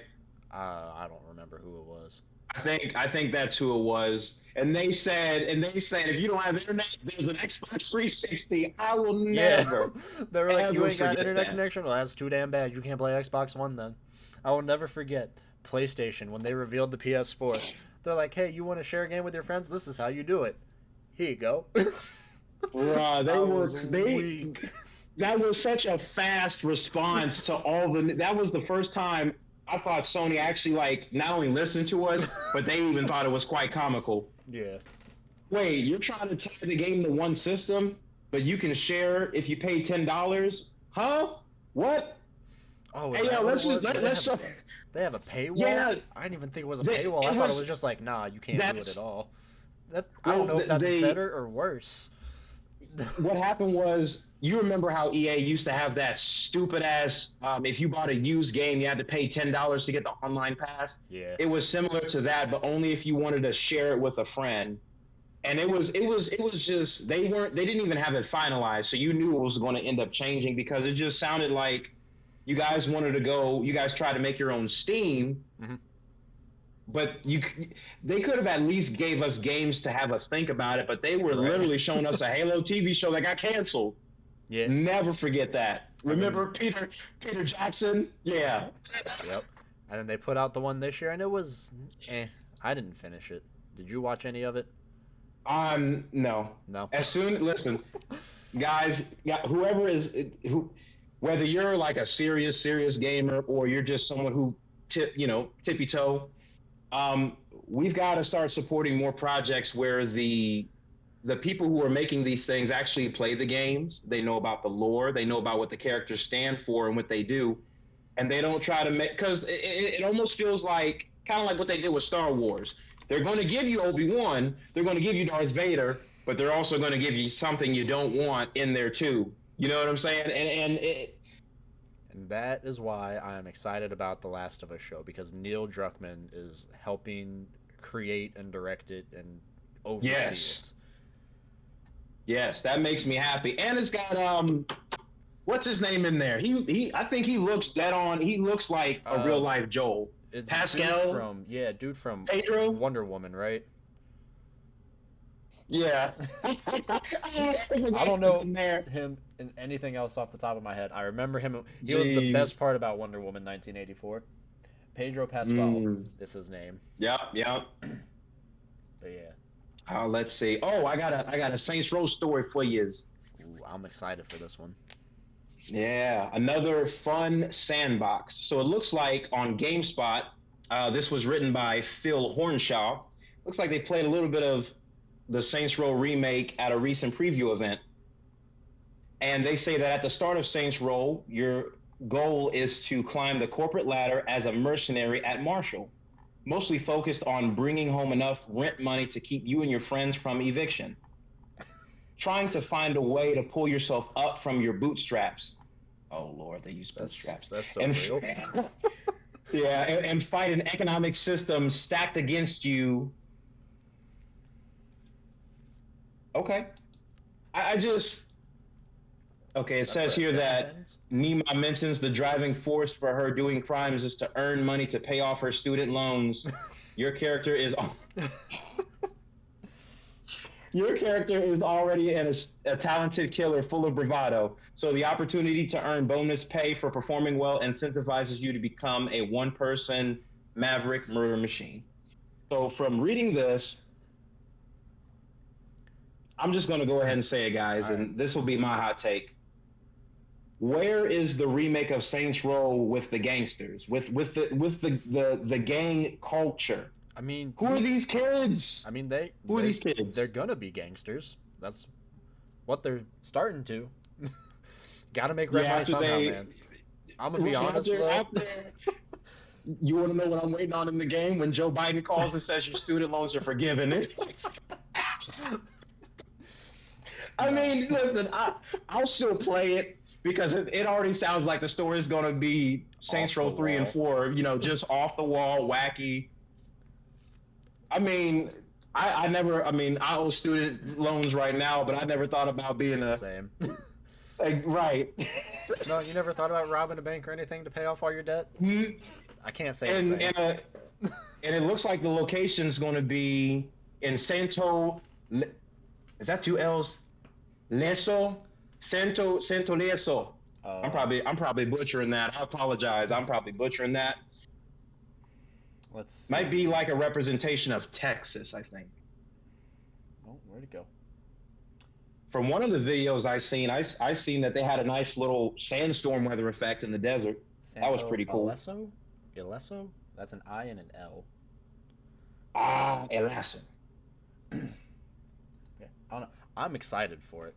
I don't remember who it was. I think that's who it was. And they said if you don't have internet, there's an Xbox 360. I will never. Yeah. They were like, you ain't got internet that. connection? Well, that's too damn bad. You can't play Xbox One then. I will never forget PlayStation when they revealed the PS4. They're like, hey, you want to share a game with your friends? This is how you do it. Here you go. That was such a fast response to all the. That was the first time I thought Sony actually like not only listened to us, but they even thought it was quite comical. Yeah. Wait, you're trying to tie the game to one system, but you can share if you pay $10? Huh? What? Oh, hey, yeah, let's they have a paywall? Yeah, I didn't even think it was a paywall. I thought it was just like, nah, you can't do it at all. I don't know if that's better or worse. What happened was, you remember how EA used to have that stupid ass, if you bought a used game, you had to pay $10 to get the online pass? Yeah. It was similar to that, but only if you wanted to share it with a friend. And it was just, they didn't even have it finalized, so you knew it was going to end up changing because it just sounded like you guys tried to make your own Steam, but they could have at least gave us games to have us think about it, but they were literally showing us a Halo TV show that got canceled. Yeah. Never forget that. Remember Peter Jackson? Yeah. Yep. And then they put out the one this year, and it was, I didn't finish it. Did you watch any of it? No. No. Listen, guys, whether you're like a serious gamer or you're just someone who tippy toe, we've got to start supporting more projects where the people who are making these things actually play the games. They know about the lore. They know about what the characters stand for and what they do. And they don't try to make, because it almost feels like, kind of like what they did with Star Wars. They're going to give you Obi-Wan. They're going to give you Darth Vader, but they're also going to give you something you don't want in there too. You know what I'm saying? And that is why I am excited about The Last of Us show, because Neil Druckmann is helping create and direct it and oversee it. Yes, that makes me happy. And it's got what's his name in there? I think he looks dead on. He looks like a real life Joel. It's Pascal, dude from Pedro? Wonder Woman, right? Yeah. I don't know him in anything else off the top of my head. I remember him. He was the best part about Wonder Woman 1984. Pedro Pascal is his name. Yep. But yeah. Let's see. Oh, I got a Saints Row story for you. Ooh, I'm excited for this one. Yeah, another fun sandbox. So it looks like on GameSpot, this was written by Phil Hornshaw. Looks like they played a little bit of the Saints Row remake at a recent preview event. And they say that at the start of Saints Row, your goal is to climb the corporate ladder as a mercenary at Marshall, mostly focused on bringing home enough rent money to keep you and your friends from eviction. Trying to find a way to pull yourself up from your bootstraps. Oh, Lord, they use bootstraps. That's so real. Yeah, and fight an economic system stacked against you. Okay. Okay, it says here that Nima mentions the driving force for her doing crimes is to earn money to pay off her student loans. Your character is already a talented killer full of bravado, so the opportunity to earn bonus pay for performing well incentivizes you to become a one-person maverick murder machine. So from reading this, I'm just going to go ahead and say it, guys, and this will be my hot take. Where is the remake of Saints Row with the gangsters, with the gang culture? I mean, who are these kids? I mean, who are these kids? They're gonna be gangsters. That's what they're starting to. Gotta make red money somehow, man. I'm gonna be honest, though. You want to know what I'm waiting on in the game? When Joe Biden calls and says your student loans are forgiven. I No. mean, listen, I'll still play it because it already sounds like the story is going to be Saints Off Row the 3 and wall. 4, just off the wall, wacky. I mean, I owe student loans right now, but I never thought about being Same. right. No, you never thought about robbing a bank or anything to pay off all your debt? and, I can't say the and, same. and it looks like the location's going to be in is that two L's? Leso? Santo Leso. I'm probably butchering that. I apologize. I'm probably butchering that. Let's see. Might be like a representation of Texas, I think. Oh, where'd it go? From one of the videos I seen that they had a nice little sandstorm weather effect in the desert. That was pretty cool. Ileso? That's an I and an L. El Lasso. Yeah, I don't know. I'm excited for it.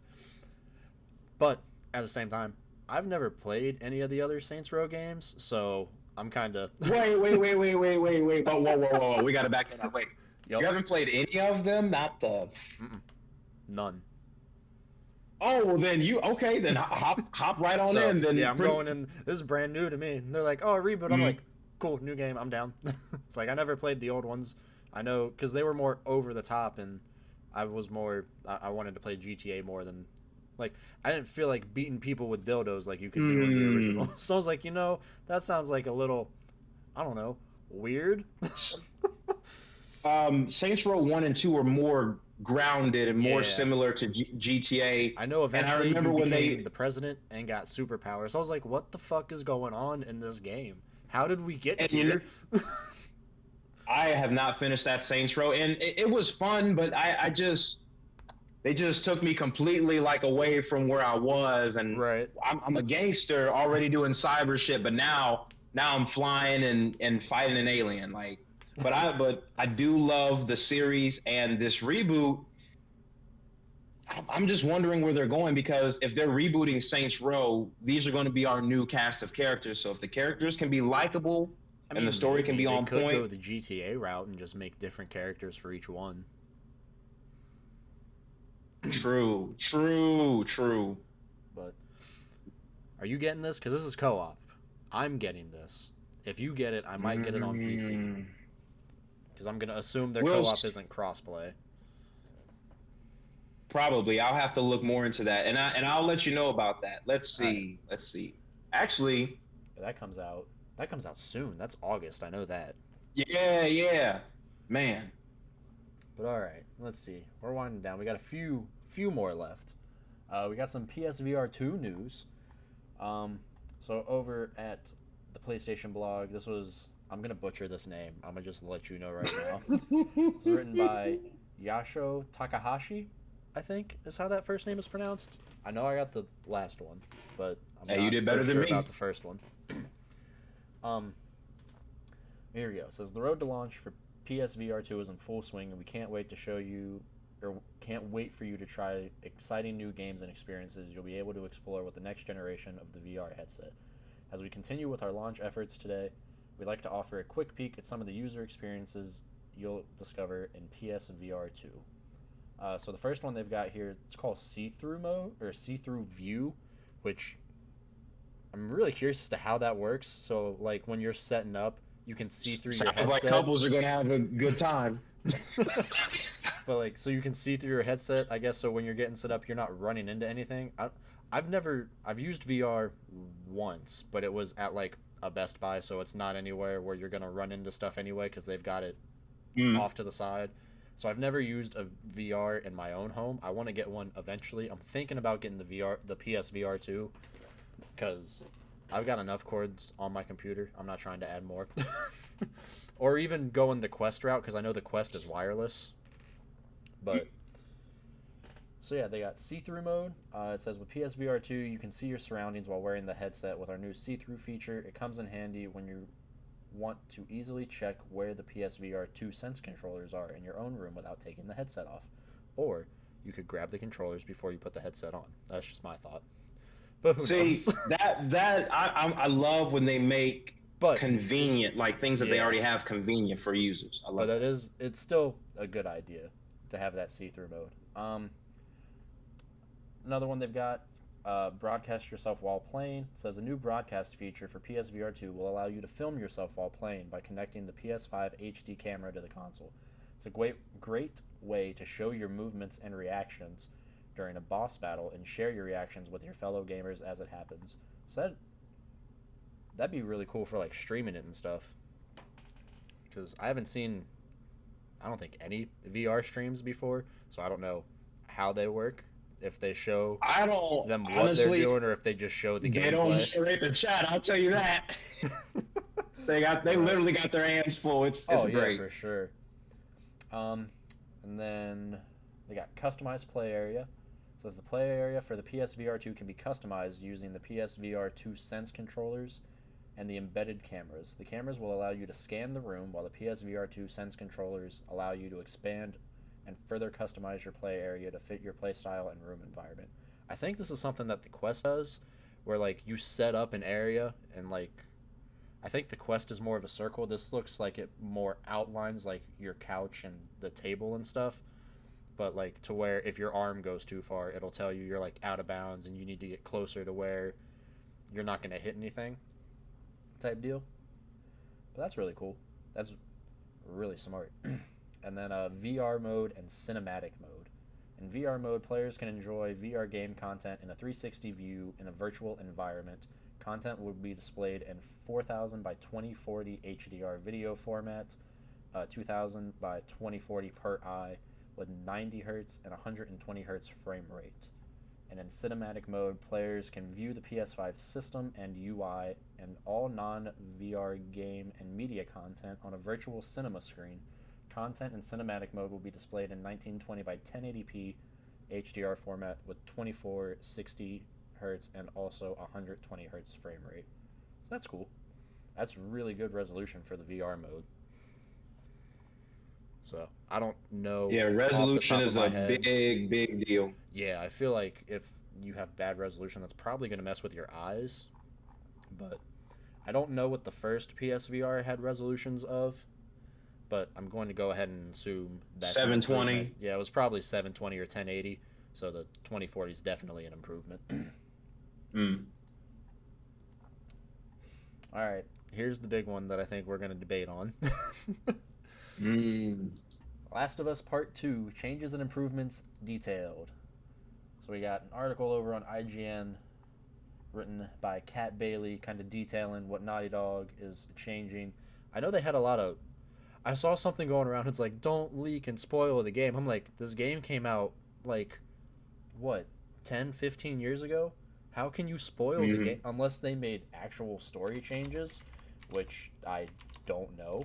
But at the same time, I've never played any of the other Saints Row games, so I'm kind of... Wait. Whoa. We got to back that up. Wait. Yep. You haven't played any of them? Not the... None. Oh, well then then hop right on in. Then yeah, I'm going in. This is brand new to me. And they're like, oh, a reboot. I'm like, cool, new game. I'm down. It's like, I never played the old ones. I know, because they were more over the top, and I wanted to play GTA more than... Like, I didn't feel like beating people with dildos like you could do in the original. So I was like, that sounds like a little, I don't know, weird. Saints Row 1 and 2 are more grounded and more similar to GTA. I know eventually you became the president and got superpowers. So I was like, what the fuck is going on in this game? How did we get here? I have not finished that Saints Row, and it was fun, but they just took me completely like away from where I was, and I'm a gangster already doing cyber shit, but now I'm flying and fighting an alien. Like, but I do love the series, and this reboot. I'm just wondering where they're going, because if they're rebooting Saints Row, these are going to be our new cast of characters. So if the characters can be likable and the story can be on point, they could go the GTA route and just make different characters for each one. True. But are you getting this? Because this is co-op. I'm getting this. If you get it, I might get it on PC. Because I'm going to assume their co-op isn't crossplay. Probably. I'll have to look more into that, and I'll let you know about that. Let's see. Actually, that comes out soon. That's August. I know that. Yeah. Man. But all right, let's see. We're winding down. We got a few more left. We got some PSVR 2 news. So over at the PlayStation blog, I'm gonna butcher this name. I'm gonna just let you know right now. It's written by Yasho Takahashi, I think is how that first name is pronounced. I know I got the last one, but I'm not you did better so than sure me about the first one. Here we go. It says the road to launch for PSVR 2 is in full swing, and we can't wait for you to try exciting new games and experiences you'll be able to explore with the next generation of the VR headset. As we continue with our launch efforts today, we'd like to offer a quick peek at some of the user experiences you'll discover in PSVR 2. So the first one they've got here, it's called see-through mode, or see-through view, which I'm really curious as to how that works. So, like, when you're setting up, you can see through your headset. Sounds like couples are going to have a good time. But, like, so you can see through your headset, I guess, so when you're getting set up, you're not running into anything. I've used VR once, but it was at, like, a Best Buy, so it's not anywhere where you're going to run into stuff anyway, because they've got it off to the side. So I've never used a VR in my own home. I want to get one eventually. I'm thinking about getting the PSVR 2, because I've got enough cords on my computer. I'm not trying to add more. Or even going the Quest route, because I know the Quest is wireless. But, so yeah, they got see-through mode. It says with PSVR 2, you can see your surroundings while wearing the headset with our new see-through feature. It comes in handy when you want to easily check where the PSVR 2 Sense controllers are in your own room without taking the headset off. Or you could grab the controllers before you put the headset on. That's just my thought. But who knows? I love when they make convenient, like things that they already have convenient for users. I love it's still a good idea to have that see-through mode. Another one they've got, broadcast yourself while playing. It says a new broadcast feature for PSVR 2 will allow you to film yourself while playing by connecting the PS5 HD camera to the console. It's a great way to show your movements and reactions during a boss battle and share your reactions with your fellow gamers as it happens. So that'd be really cool for like streaming it and stuff. Because I haven't seen, I don't think, any VR streams before, so I don't know how they work. If they show I don't them what honestly. they're doing, or if they just show the gameplay. They don't narrate the chat. I'll tell you that. They literally got their hands full. It's great. Yeah, for sure. And then they got customized play area. It says the play area for the PSVR 2 can be customized using the PSVR 2 Sense controllers and the embedded cameras. The cameras will allow you to scan the room, while the PSVR 2 Sense controllers allow you to expand and further customize your play area to fit your play style and room environment. I think this is something that the Quest does, where like you set up an area and like, I think the Quest is more of a circle. This looks like it more outlines like your couch and the table and stuff, but like to where if your arm goes too far, it'll tell you you're like out of bounds and you need to get closer to where you're not going to hit anything type deal. But that's really cool. That's really smart. And then VR mode and cinematic mode. In VR mode, players can enjoy VR game content in a 360 view in a virtual environment. Content will be displayed in 4000 by 2040 HDR video format, 2000 by 2040 per eye, with 90 Hz and 120 Hz frame rate. And in cinematic mode, players can view the PS5 system and UI and all non-VR game and media content on a virtual cinema screen. Content in cinematic mode will be displayed in 1920 by 1080p HDR format with 2460 Hz and also 120 Hz frame rate. So that's cool. That's really good resolution for the VR mode. So I don't know. Yeah, resolution is a big deal. Yeah, I feel like if you have bad resolution, that's probably going to mess with your eyes. But I don't know what the first PSVR had resolutions of. But I'm going to go ahead and assume that's 720. Yeah, it was probably 720 or 1080. So the 2040 is definitely an improvement. All right, here's the big one that I think we're going to debate on. Last of Us Part 2, changes and improvements detailed. So we got an article over on IGN written by Kat Bailey, kind of detailing what Naughty Dog is changing. I know they had a lot of... I saw something going around, it's like, don't leak and spoil the game. I'm like, this game came out, like, what, 10, 15 years ago? How can you spoil the game unless they made actual story changes, which I don't know,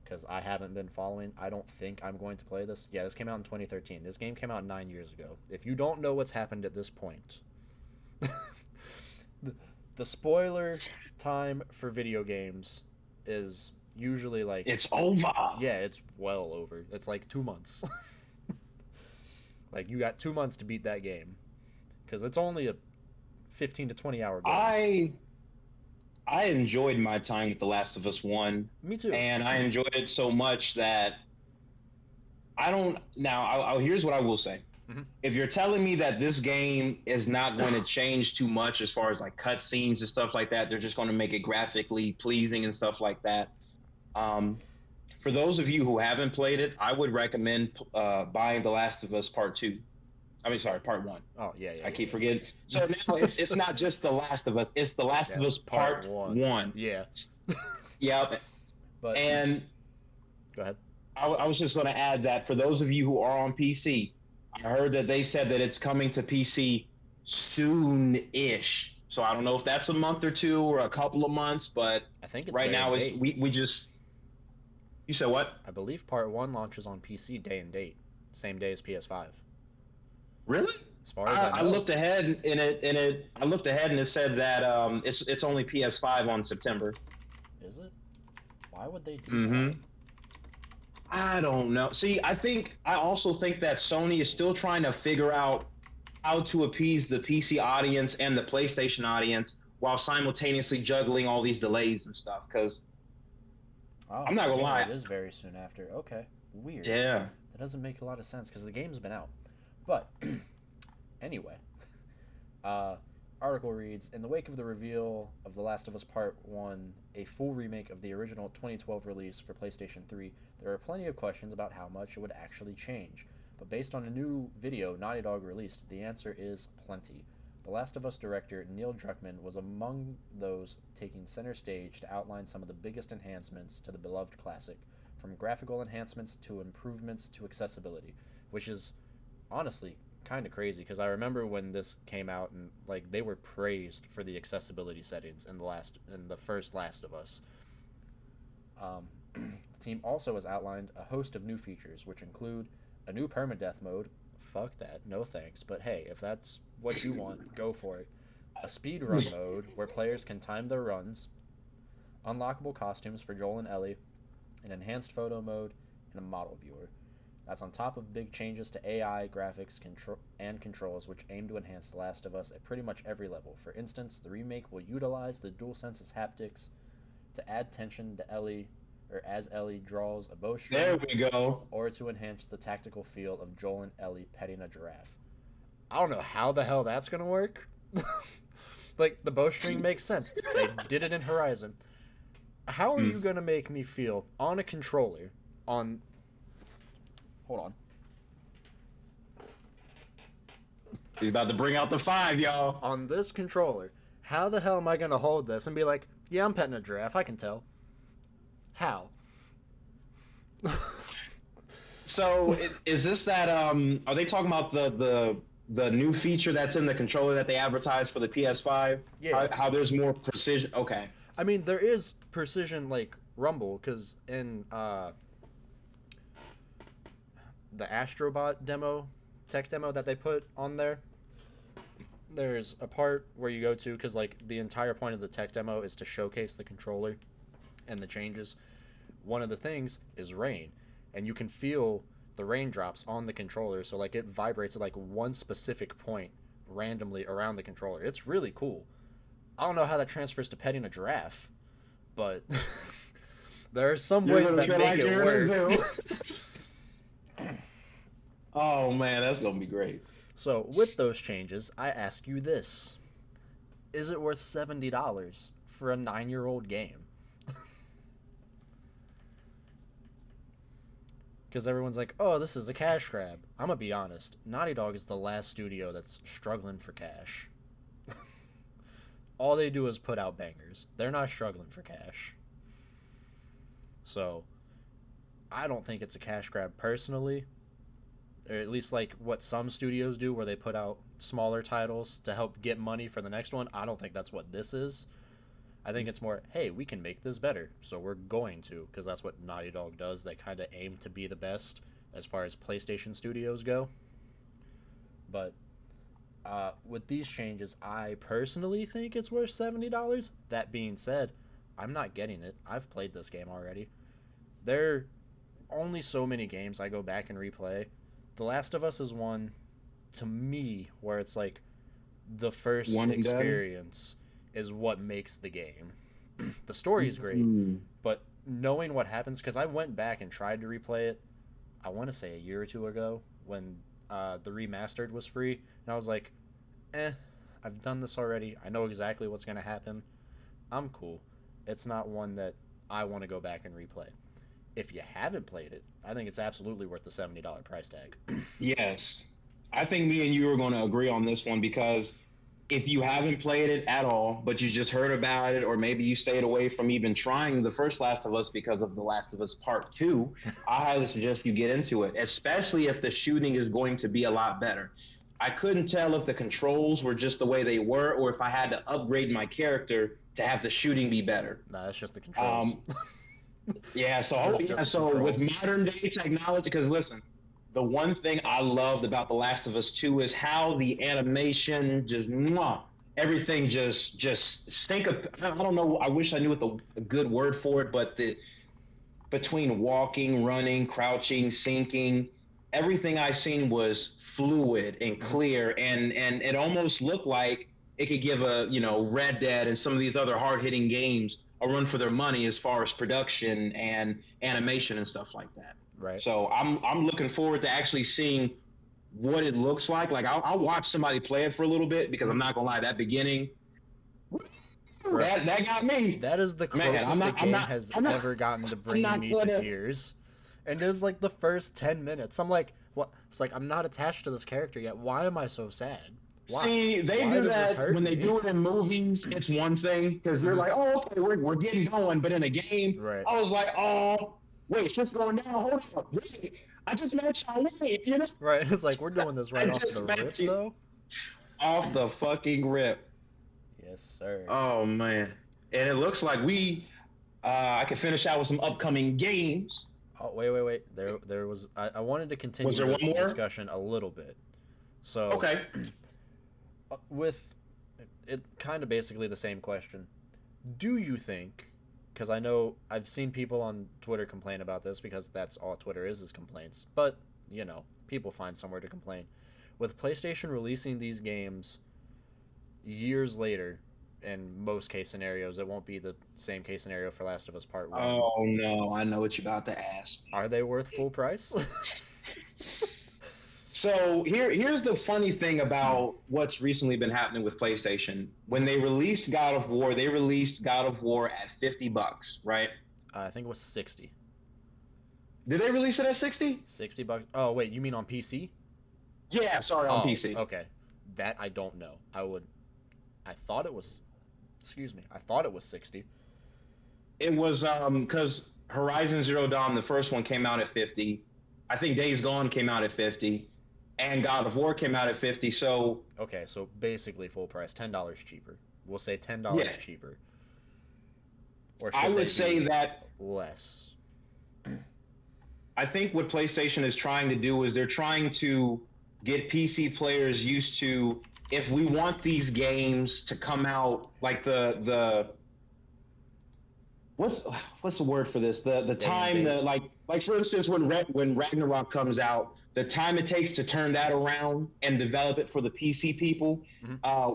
because I haven't been following. I don't think I'm going to play this. Yeah, this came out in 2013. This game came out 9 years ago. If you don't know what's happened at this point, the spoiler time for video games is... usually like it's over. Yeah, it's well over. It's like 2 months. Like you got 2 months to beat that game because it's only a 15 to 20 hour game. I enjoyed my time with The Last of Us 1. Me too. And I enjoyed it so much that I don't now. Here's what I will say. If you're telling me that this game is not going to change too much as far as like cutscenes and stuff like that, they're just going to make it graphically pleasing and stuff like that. For those of you who haven't played it, I would recommend buying The Last of Us Part 2. I mean, sorry, Part 1. Oh, yeah. I keep forgetting. So now it's not just The Last of Us. It's The Last of Us Part 1. Yeah. Yep. But and go ahead. I was just going to add that for those of you who are on PC, I heard that they said that it's coming to PC soon-ish. So I don't know if that's a month or two or a couple of months, but I think it's right now we just... You said what? I believe Part 1 launches on PC day and date, same day as PS5. Really? As far as I know. I looked ahead and it said that it's only PS5 on September. Is it? Why would they do that? I don't know. See, I also think that Sony is still trying to figure out how to appease the PC audience and the PlayStation audience while simultaneously juggling all these delays and stuff. Because I'm not gonna lie, it is very soon after. Okay, weird. Yeah, that doesn't make a lot of sense because the game's been out. But Anyway, uh, article reads, in the wake of the reveal of The Last of Us Part 1, a full remake of the original 2012 release for PlayStation 3, there are plenty of questions about how much it would actually change. But based on a new video Naughty Dog released, the answer is plenty. The Last of Us director Neil Druckmann was among those taking center stage to outline some of the biggest enhancements to the beloved classic, from graphical enhancements to improvements to accessibility, which is honestly kind of crazy because I remember when this came out and like they were praised for the accessibility settings in the first Last of Us. The team also has outlined a host of new features, which include a new permadeath mode. Fuck that, no thanks. But hey, if that's what you want, go for it. A speedrun mode where players can time their runs, unlockable costumes for Joel and Ellie, an enhanced photo mode, and a model viewer. That's on top of big changes to AI, graphics, and controls, which aim to enhance The Last of Us at pretty much every level. For instance, the remake will utilize the DualSense's haptics to add tension to Ellie, or as Ellie draws a bowstring. There we go. Or to enhance the tactical feel of Joel and Ellie petting a giraffe. I don't know how the hell that's gonna work. Like, the bowstring makes sense. They did it in Horizon. How are you gonna make me feel on a controller on... Hold on. He's about to bring out the 5, y'all. On this controller, how the hell am I gonna hold this and be like, yeah, I'm petting a giraffe, I can tell. How? So is this that are they talking about the new feature that's in the controller that they advertised for the PS5? Yeah. How there's more precision? Okay. I mean, there is precision like rumble because in the Astrobot tech demo that they put on there, there's a part where you go to because like the entire point of the tech demo is to showcase the controller and the changes. One of the things is rain, and you can feel the raindrops on the controller, so like it vibrates at like one specific point randomly around the controller. It's really cool. I don't know how that transfers to petting a giraffe, but there are some ways that make it work. Oh man, that's gonna be great. So with those changes, I ask you this: is it worth $70 for a 9-year-old game? Because everyone's like, oh, this is a cash grab. I'm going to be honest. Naughty Dog is the last studio that's struggling for cash. All they do is put out bangers. They're not struggling for cash. So, I don't think it's a cash grab personally. Or at least like what some studios do where they put out smaller titles to help get money for the next one. I don't think that's what this is. I think it's more, hey, we can make this better, so we're going to, because that's what Naughty Dog does. They kind of aim to be the best as far as PlayStation studios go. But with these changes, I personally think it's worth $70. That being said, I'm not getting it. I've played this game already. There are only so many games I go back and replay. The Last of Us is one, to me, where it's like the first experience is what makes the game. The story is great, but knowing what happens, because I went back and tried to replay it, I want to say a year or two ago, when the remastered was free, and I was like, I've done this already. I know exactly what's going to happen. I'm cool. It's not one that I want to go back and replay. If you haven't played it, I think it's absolutely worth the $70 price tag. Yes. I think me and you are going to agree on this one, because if you haven't played it at all, but you just heard about it, or maybe you stayed away from even trying the first Last of Us because of The Last of Us Part 2, I highly suggest you get into it, especially if the shooting is going to be a lot better. I couldn't tell if the controls were just the way they were, or if I had to upgrade my character to have the shooting be better. Nah, it's just the controls. So with modern day technology, because listen, the one thing I loved about The Last of Us 2 is how the animation everything just sync up. I don't know. I wish I knew a good word for it, but between walking, running, crouching, sinking, everything I seen was fluid and clear, and it almost looked like it could give Red Dead and some of these other hard hitting games a run for their money as far as production and animation and stuff like that. Right. So I'm looking forward to actually seeing what it looks like. Like I'll watch somebody play it for a little bit because I'm not gonna lie, that beginning, that got me. That is the closest the game has ever gotten to bringing me to tears. And it was like the first 10 minutes. I'm like, what? It's like, I'm not attached to this character yet. Why am I so sad? Why? See, they do that when they do it in movies. It's one thing because you're like, oh, okay, we're getting going. But in a game, right. I was like, oh, wait, shit's going down. Hold up. Wait, I just met y'all. Wait, you know? Right. It's like, we're doing this right off the rip, though. Off the fucking rip. Yes, sir. Oh, man. And it looks like I can finish out with some upcoming games. Oh, wait. There was, I wanted to continue this discussion a little bit. So, okay. With it kind of basically the same question. Do you think, because I know I've seen people on Twitter complain about this because that's all Twitter is complaints, but, you know, people find somewhere to complain. With PlayStation releasing these games years later, in most case scenarios, it won't be the same case scenario for Last of Us Part 1. Oh, no, I know what you're about to ask me. Are they worth full price? So here's the funny thing about what's recently been happening with PlayStation. When they released God of War, they released God of War at $50, right? I think it was 60. Did they release it at 60? $60. Oh, wait, you mean on PC? Yeah, sorry, on PC. Okay. That I don't know. I thought it was 60. It was because Horizon Zero Dawn, the first one, came out at 50. I think Days Gone came out at 50. And God of War came out at 50, so... Okay, so basically full price, $10 cheaper. We'll say $10 cheaper. Or I would say that... less. I think what PlayStation is trying to do is they're trying to get PC players used to, if we want these games to come out, like the what's the word for this? The time, like for instance, when Ragnarok comes out, the time it takes to turn that around and develop it for the PC people,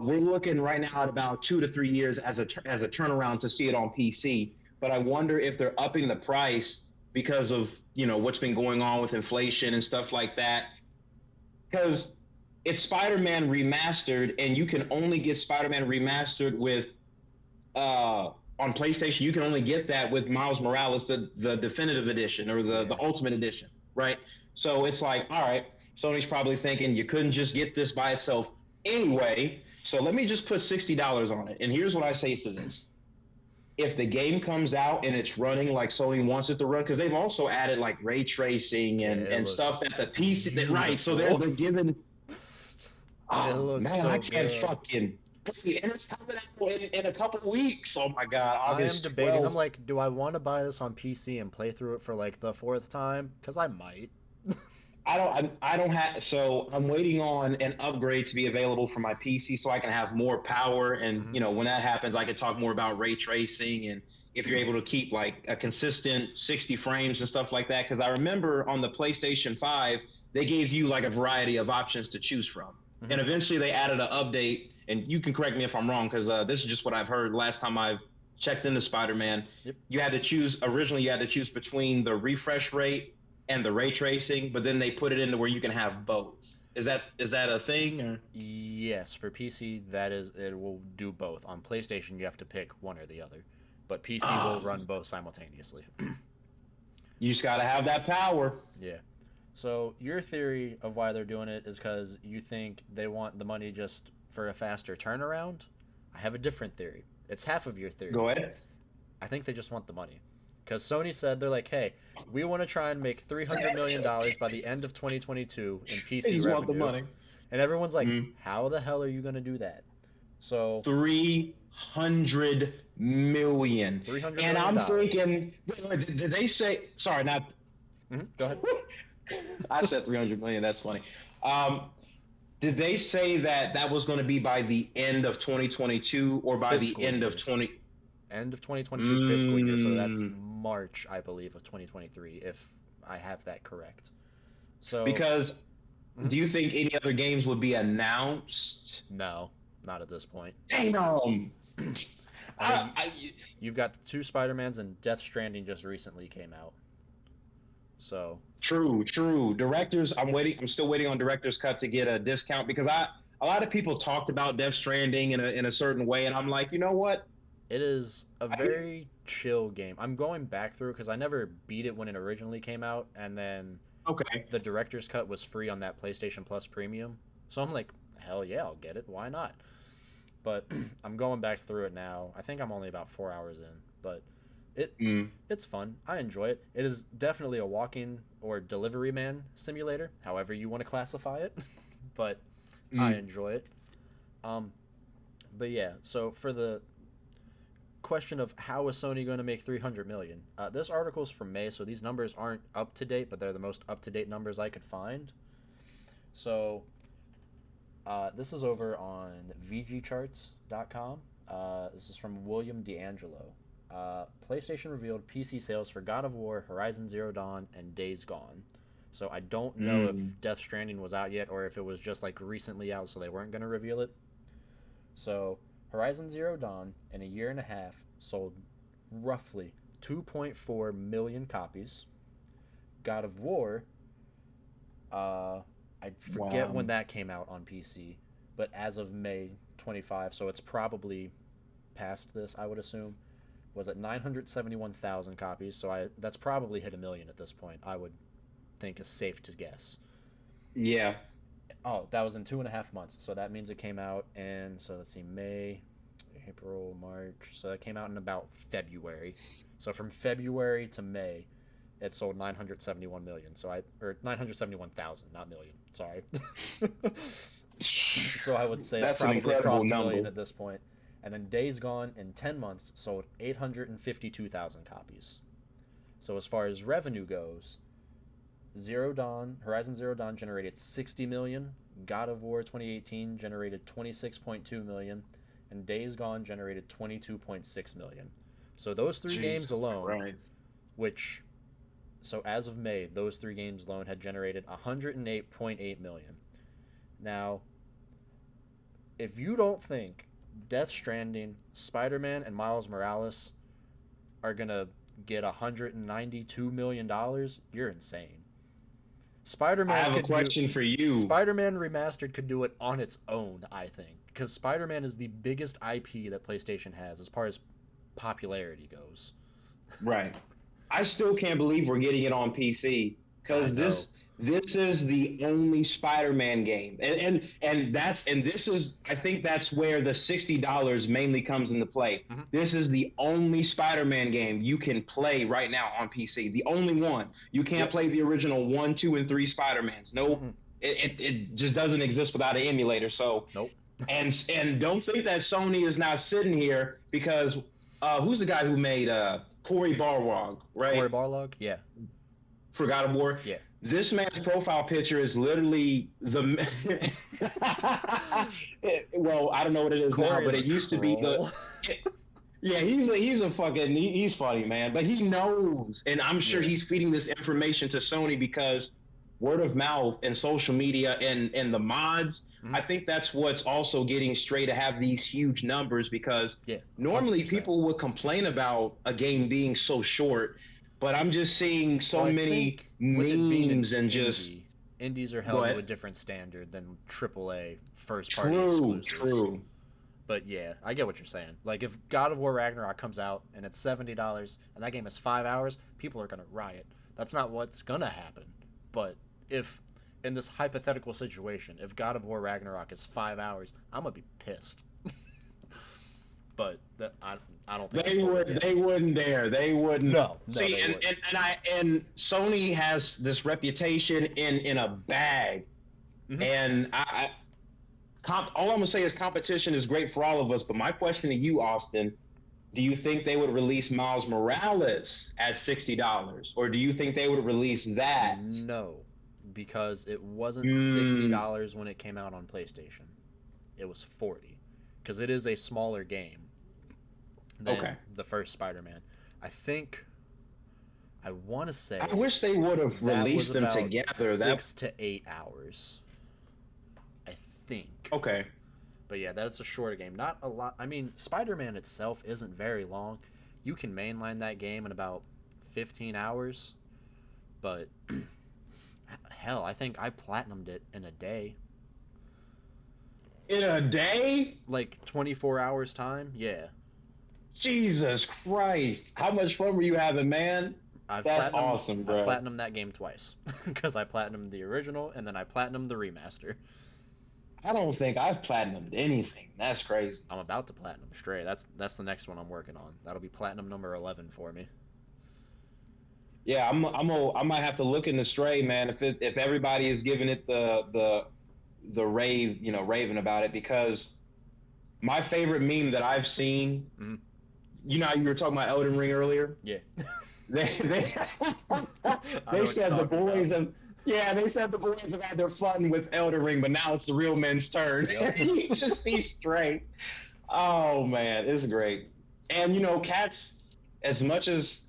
we're looking right now at about 2 to 3 years as a turnaround to see it on PC. But I wonder if they're upping the price because of, you know, what's been going on with inflation and stuff like that. Because it's Spider-Man remastered, and you can only get Spider-Man remastered with on PlayStation. You can only get that with Miles Morales, the definitive edition or the ultimate edition, right? So it's like, all right, Sony's probably thinking you couldn't just get this by itself anyway, so let me just put $60 on it. And here's what I say to this. If the game comes out and it's running like Sony wants it to run, because they've also added like ray tracing and stuff that the PC, right, so they're giving, oh man, so I can't fucking, and it's coming out in a couple of weeks. Oh my god, August I am debating. 12th. I'm like, do I want to buy this on PC and play through it for like the 4th time? Because I might. I don't have, so I'm waiting on an upgrade to be available for my PC so I can have more power, and you know, when that happens I can talk more about ray tracing and if you're able to keep like a consistent 60 frames and stuff like that, because I remember on the PlayStation 5 they gave you like a variety of options to choose from, and eventually they added an update, and you can correct me if I'm wrong because this is just what I've heard last time I've checked into Spider-Man. You had to choose between the refresh rate and the ray tracing, but then they put it into where you can have both. Is that a thing? Or? Yes, for PC it will do both. On PlayStation you have to pick one or the other, but PC will run both simultaneously. You just got to have that power. Yeah. So your theory of why they're doing it is because you think they want the money just for a faster turnaround? I have a different theory. It's half of your theory. Go ahead. I think they just want the money. Because Sony said, they're like, hey, we want to try and make $300 million by the end of 2022 in PC they just revenue. Want the money. And everyone's like, how the hell are you going to do that? So $300 million. And I'm thinking, did they say, sorry, not. Go ahead. I said 300 million. That's funny. Did they say that was going to be by the end of 2022 or by the end of 20? End of 2022 fiscal year, so that's March, I believe, of 2023, if I have that correct. So because do you think any other games would be announced? No, not at this point. Damn. You've got the 2 Spider-Mans, and Death Stranding just recently came out. So True, true. Directors, I'm waiting. I'm still waiting on director's cut to get a discount because a lot of people talked about Death Stranding in a certain way, and I'm like, you know what? it is a I, very chill game. I'm going back through because I never beat it when it originally came out, and then okay. the director's cut was free on that PlayStation Plus Premium. So I'm like, hell yeah, I'll get it. Why not? But I'm going back through it now. I think I'm only about 4 hours in, but it Mm, it's fun. I enjoy it. It is definitely a walking or delivery man simulator, however you want to classify it. But I mm. enjoy it. Um, but yeah, so for the question of how is Sony going to make 300 million, this article is from May, so these numbers aren't up to date, but they're the most up to date numbers I could find. So this is over on VGCharts.com. This is from William D'Angelo. PlayStation revealed PC sales for God of War, Horizon Zero Dawn, and Days Gone. So I don't know if Mm. Death Stranding was out yet or if it was just like recently out, so they weren't going to reveal it. So Horizon Zero Dawn in a year and a half sold roughly 2.4 million copies. God of War, I forget when Wow. that came out on PC, but as of May 25, so it's probably past this, I would assume, was at 971,000 copies. So that's probably hit a million at this point. I would think is safe to guess. Yeah. Oh, that was in 2.5 months. So that means it came out in, so let's see, May, April, March. So it came out in about February. So from February to May, it sold 971 million. Or 971,000, not million. Sorry. So I would say it's That's an probably incredible crossed a million number. at this point. And then Days Gone in 10 months sold 852,000 copies. So as far as revenue goes, Horizon Zero Dawn generated 60 million, God of War 2018 generated 26.2 million, and Days Gone generated 22.6 million. So those three games Jesus alone, Christ. which so as of May, those three games alone had generated 108.8 million. Now, if you don't think Death Stranding, Spider-Man, and Miles Morales are gonna get $192 million, you're insane. I Spider-Man have a could do question for you. Spider-Man Remastered could do it on its own, I think, because Spider-Man is the biggest IP that PlayStation has as far as popularity goes. Right. I still can't believe we're getting it on PC I because know. this is the only Spider-Man game, and this is I think that's where the $60 mainly comes into play. Mm-hmm. This is the only Spider-Man game you can play right now on PC. The only one you can't Yep. play the original one, two, and three Spider-Mans. No, Mm-mm. it just doesn't exist without an emulator. So Nope. and don't think that Sony is not sitting here because who's the guy who made Corey Barwog, Corey right? Barlog? Yeah. For God of War. Yeah. This man's profile picture is literally the. Well, I don't know what it is now, Corey is but a it used to be the. troll. It, yeah, he's a fucking he's funny, man. But he knows, and I'm sure Yeah. he's feeding this information to Sony because word of mouth and social media and the mods. Mm-hmm. I think that's what's also getting Stray to have these huge numbers because Yeah. normally 100%. people would complain about a game being so short, but I'm just seeing Well, so I many think with it being an memes and just indie, indies are go held to a ahead. different standard than AAA first party True, exclusives. true. But yeah, I get what you're saying. Like if God of War Ragnarok comes out and it's $70 and that game is 5 hours, people are gonna riot. That's not what's gonna happen. But if in this hypothetical situation, if God of War Ragnarok is 5 hours, I'm gonna be pissed. But I don't think that's what we'll get. They wouldn't dare. They wouldn't No, see they wouldn't. and Sony has this reputation in a bag. Hmm. And all I'm gonna say is competition is great for all of us. But my question to you, Austin, do you think they would release Miles Morales at $60, or do you think they would release that? No, because it wasn't Mm, $60 when it came out on PlayStation. It was 40, because it is a smaller game okay. than the first Spider-Man. I think I want to I say wish they would have that was released them about together. That 6 to 8 hours. I think. okay. But yeah, that's a shorter game. Not a lot. I mean, Spider-Man itself isn't very long. You can mainline that game in about 15 hours. But hell, I think I platinumed it in a day. In a day? Like 24 hours time? Yeah. Jesus Christ. How much fun were you having, man? That's awesome, bro. I've platinumed that game twice. Because I platinumed the original, and then I platinumed the remaster. I don't think I've platinumed anything. That's crazy. I'm about to platinum Stray. That's the next one I'm working on. That'll be platinum number 11 for me. Yeah, I might have to look into Stray, man. If everybody is giving it the rave, raving about it, because my favorite meme that I've seen, how you were talking about Elden Ring earlier? Yeah. they said the boys have they said the boys have had their fun with Elden Ring, but now it's the real men's turn. Yep. You just see Stray. Oh man, it's great. And cats, as much as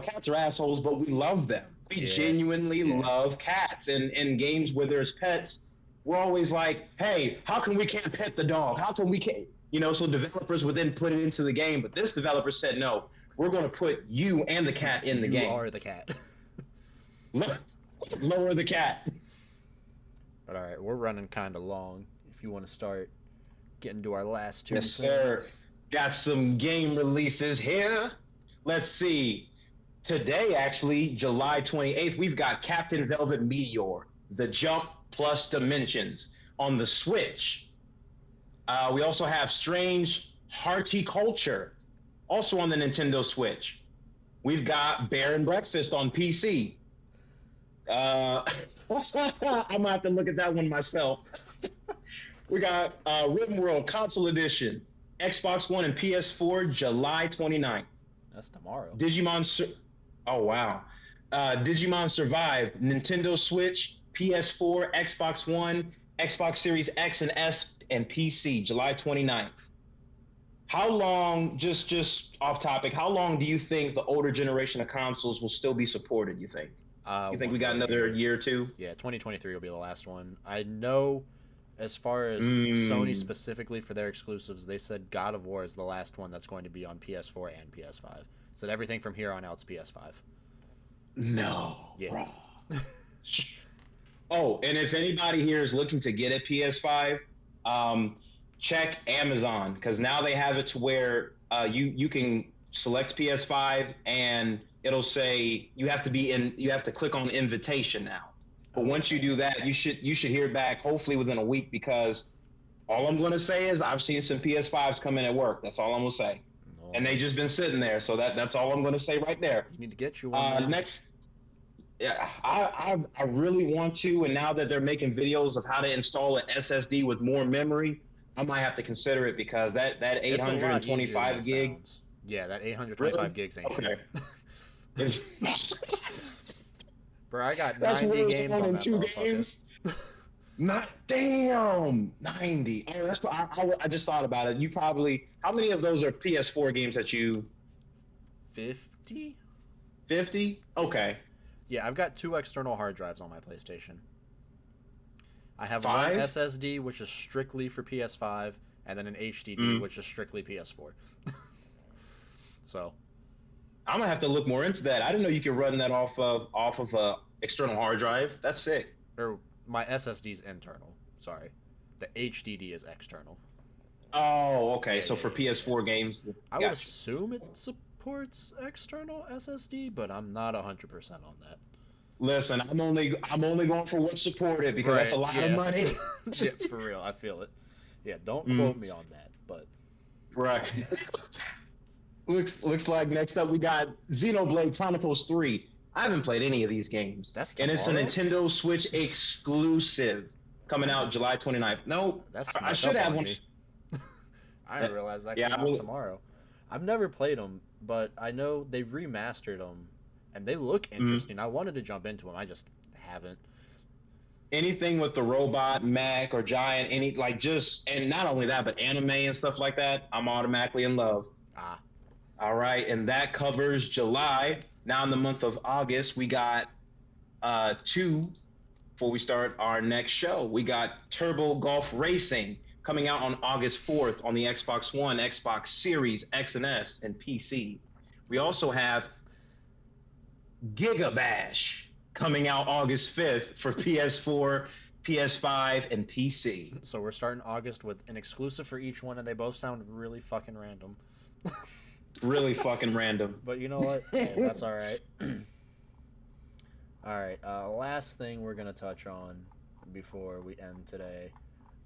cats are assholes, but we love them. We genuinely love cats. And in games where there's pets, we're always like, hey, how come we can't pet the dog? How come we can't? So developers would then put it into the game, but this developer said, no, we're going to put you and the cat in the game. You are the cat. Lower the cat. But all right, we're running kind of long. If you want to start getting to our last two. Yes, sir. Got some game releases here. Let's see. Today, actually, July 28th, we've got Captain Velvet Meteor, The Jump Plus Dimensions on the Switch. We also have Strange Horticulture, also on the Nintendo Switch. We've got Bear and Breakfast on PC. I'm gonna have to look at that one myself. We got RimWorld Console Edition, Xbox One and PS4, July 29th. That's tomorrow. Oh wow. Digimon Survive, Nintendo Switch, PS4, Xbox One, Xbox Series X and S, and PC, July 29th. How long, just off topic, how long do you think the older generation of consoles will still be supported, you think? You think we got another year or two? Yeah, 2023 will be the last one. I know as far as Sony specifically for their exclusives, they said God of War is the last one that's going to be on PS4 and PS5. Said everything from here on out is PS5. No, bro. Oh, and if anybody here is looking to get a PS5, check Amazon, because now they have it to where you can select PS5 and it'll say you have to click on invitation now. But once you do that, you should hear back hopefully within a week, because all I'm going to say is I've seen some PS5s come in at work. That's all I'm going to say. No. And they just been sitting there, so that's all I'm going to say right there. You need to get you one. Next, yeah, I really want to, and now that they're making videos of how to install an SSD with more memory, I might have to consider it, because that 825 gig. Yeah, that 825 gigs ain't okay. Bro, I got 90 games on that 2 games. Not damn 90. Oh, that's I just thought about it. You probably, how many of those are PS4 games that you? 50. 50? Okay. Yeah, I've got 2 external hard drives on my PlayStation. I have 5? one SSD, which is strictly for PS5, and then an HDD, which is strictly PS4. So, I'm gonna have to look more into that. I didn't know you could run that off of a external hard drive. That's sick. Or my SSD's internal. Sorry, the HDD is external. Oh, okay. So for PS4 games, I would assume it supports external SSD, but I'm not 100% on that. Listen, I'm only going for what's supported, because that's a lot of money. Yeah, for real, I feel it. Yeah, don't quote me on that, but right. Looks like next up we got Xenoblade Chronicles 3. I haven't played any of these games. And it's a Nintendo Switch exclusive coming out July 29th. No, I should have one. I didn't realize that came out tomorrow. I've never played them, but I know they remastered them, and they look interesting. I wanted to jump into them. I just haven't. Anything with the robot, mech, or giant, and not only that, but anime and stuff like that, I'm automatically in love. All right, and that covers July. Now in the month of August, we got 2 before we start our next show. We got Turbo Golf Racing coming out on August 4th on the Xbox One, Xbox Series X and S, and PC. We also have Giga Bash coming out August 5th for PS4, PS5, and PC. So we're starting August with an exclusive for each one, and they both sound really fucking random. Really fucking random. But you know what? Hey, that's all right. All right. Last thing we're gonna touch on before we end today: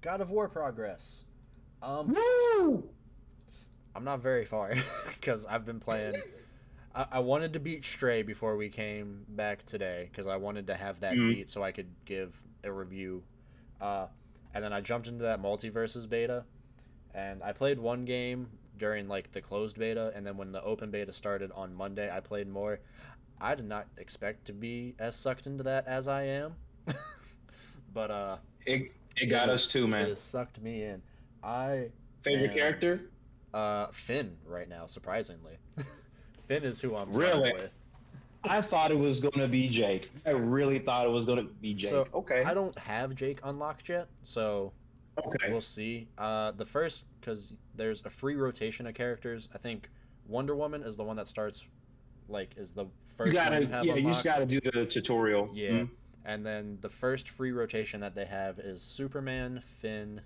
God of War progress. Woo! I'm not very far because I've been playing. I wanted to beat Stray before we came back today because I wanted to have that beat so I could give a review. And then I jumped into that Multiverses beta, and I played one game during like the closed beta, and then when the open beta started on Monday, I played more. I did not expect to be as sucked into that as I am, but it got us too, man. It has sucked me in. I favorite character? Finn right now, surprisingly. Finn is who I'm really with. I thought it was going to be Jake. I really thought it was going to be Jake. So, okay. I don't have Jake unlocked yet, so okay. We'll see. The first, because there's a free rotation of characters. I think Wonder Woman is the one that starts, like, is the first one you have unlocked. You just got to do the tutorial. Yeah. Mm-hmm. And then the first free rotation that they have is Superman, Finn,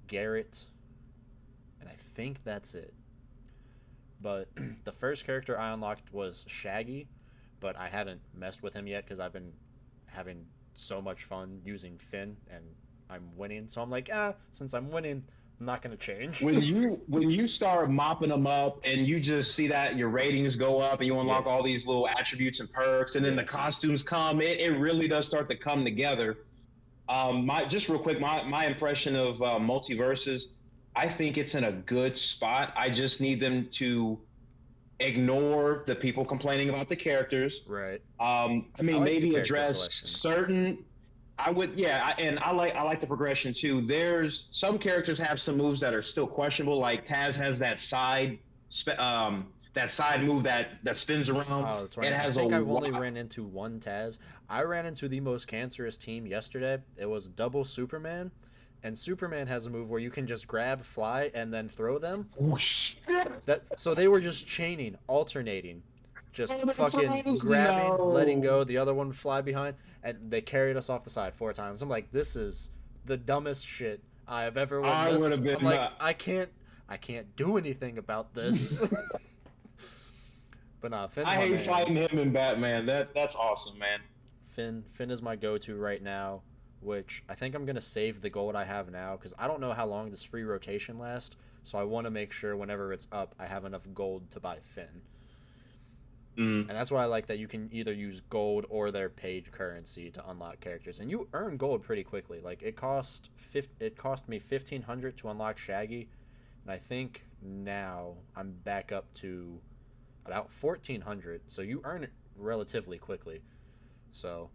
Garrett, and I think that's it. But the first character I unlocked was Shaggy, but I haven't messed with him yet because I've been having so much fun using Finn, and I'm winning. So I'm like, since I'm winning, I'm not going to change. When you start mopping them up and you just see that your ratings go up and you unlock all these little attributes and perks, and then the costumes come, it really does start to come together. Just real quick, my impression of Multiverses, I think it's in a good spot. I just need them to ignore the people complaining about the characters. Right. I mean, like maybe address certain. I would, and I like the progression too. There's some characters have some moves that are still questionable. Like Taz has that side move that spins around. Oh, that's right. I think I've only ran into one Taz. I ran into the most cancerous team yesterday. It was double Superman. And Superman has a move where you can just grab, fly, and then throw them. So they were just chaining, alternating, just fucking grabbing, letting go, the other one fly behind, and they carried us off the side 4 times. I'm like, this is the dumbest shit I have ever witnessed. I would have been. I'm like, I can't do anything about this. But nah, Finn's I hate fighting him in Batman. That's awesome, man. Finn is my go-to right now. Which I think I'm going to save the gold I have now because I don't know how long this free rotation lasts, so I want to make sure whenever it's up, I have enough gold to buy Finn. And that's why I like that you can either use gold or their paid currency to unlock characters. And you earn gold pretty quickly. Like, it cost me 1,500 to unlock Shaggy, and I think now I'm back up to about 1,400, so you earn it relatively quickly. So...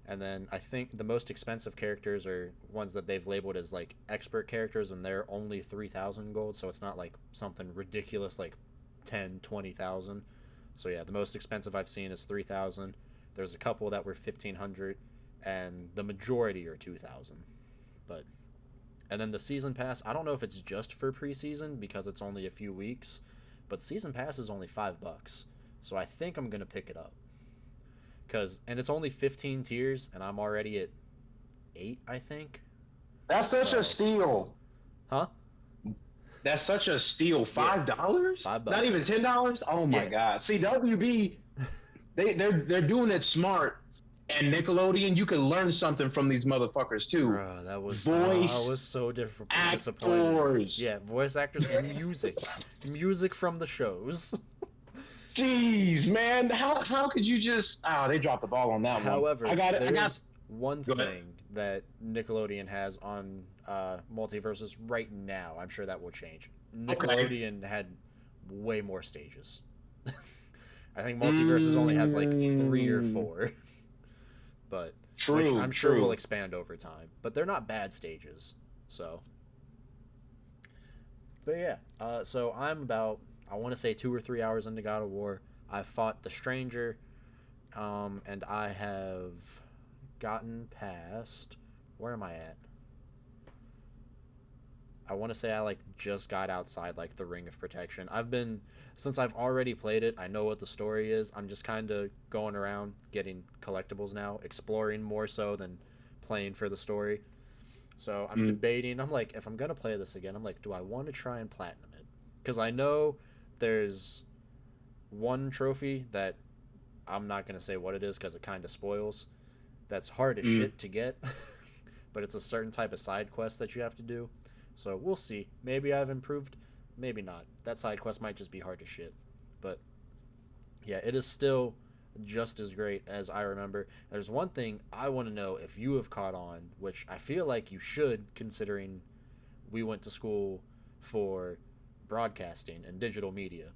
And then I think the most expensive characters are ones that they've labeled as like expert characters, and they're only 3,000 gold, so it's not like something ridiculous like 10, 20,000. So yeah, the most expensive I've seen is 3,000. There's a couple that were 1,500, and the majority are 2,000. And then the season pass, I don't know if it's just for preseason because it's only a few weeks, but season pass is only $5, so I think I'm gonna pick it up. And it's only 15 tiers, and I'm already at 8, I think. That's such a steal. Huh? That's such a steal. $5? $5. Not even $10? Oh my god. See, WB, they're doing it smart. And Nickelodeon, you can learn something from these motherfuckers too. Bro, that was so different. Disappointing. Yeah, voice actors and music. Music from the shows. Jeez, man, how could you just? Oh, they dropped the ball on that one. However, there's one thing that Nickelodeon has on Multiverses right now. I'm sure that will change. Nickelodeon had way more stages. I think Multiverses only has like 3 or 4, but I'm sure will expand over time. But they're not bad stages, so. But yeah, so I'm about. I want to say 2 or 3 hours into God of War. I fought the Stranger, and I have gotten past... Where am I at? I want to say I like just got outside like the Ring of Protection. Since I've already played it, I know what the story is. I'm just kind of going around getting collectibles now, exploring more so than playing for the story. So I'm debating. I'm like, if I'm gonna play this again, I'm like, do I want to try and platinum it? Because I know there's one trophy that I'm not gonna say what it is because it kind of spoils. That's hard as shit to get, but it's a certain type of side quest that you have to do. So we'll see. Maybe I've improved, maybe not. That side quest might just be hard as shit. But yeah, it is still just as great as I remember. There's one thing I want to know if you have caught on, which I feel like you should, considering we went to school for broadcasting and digital media.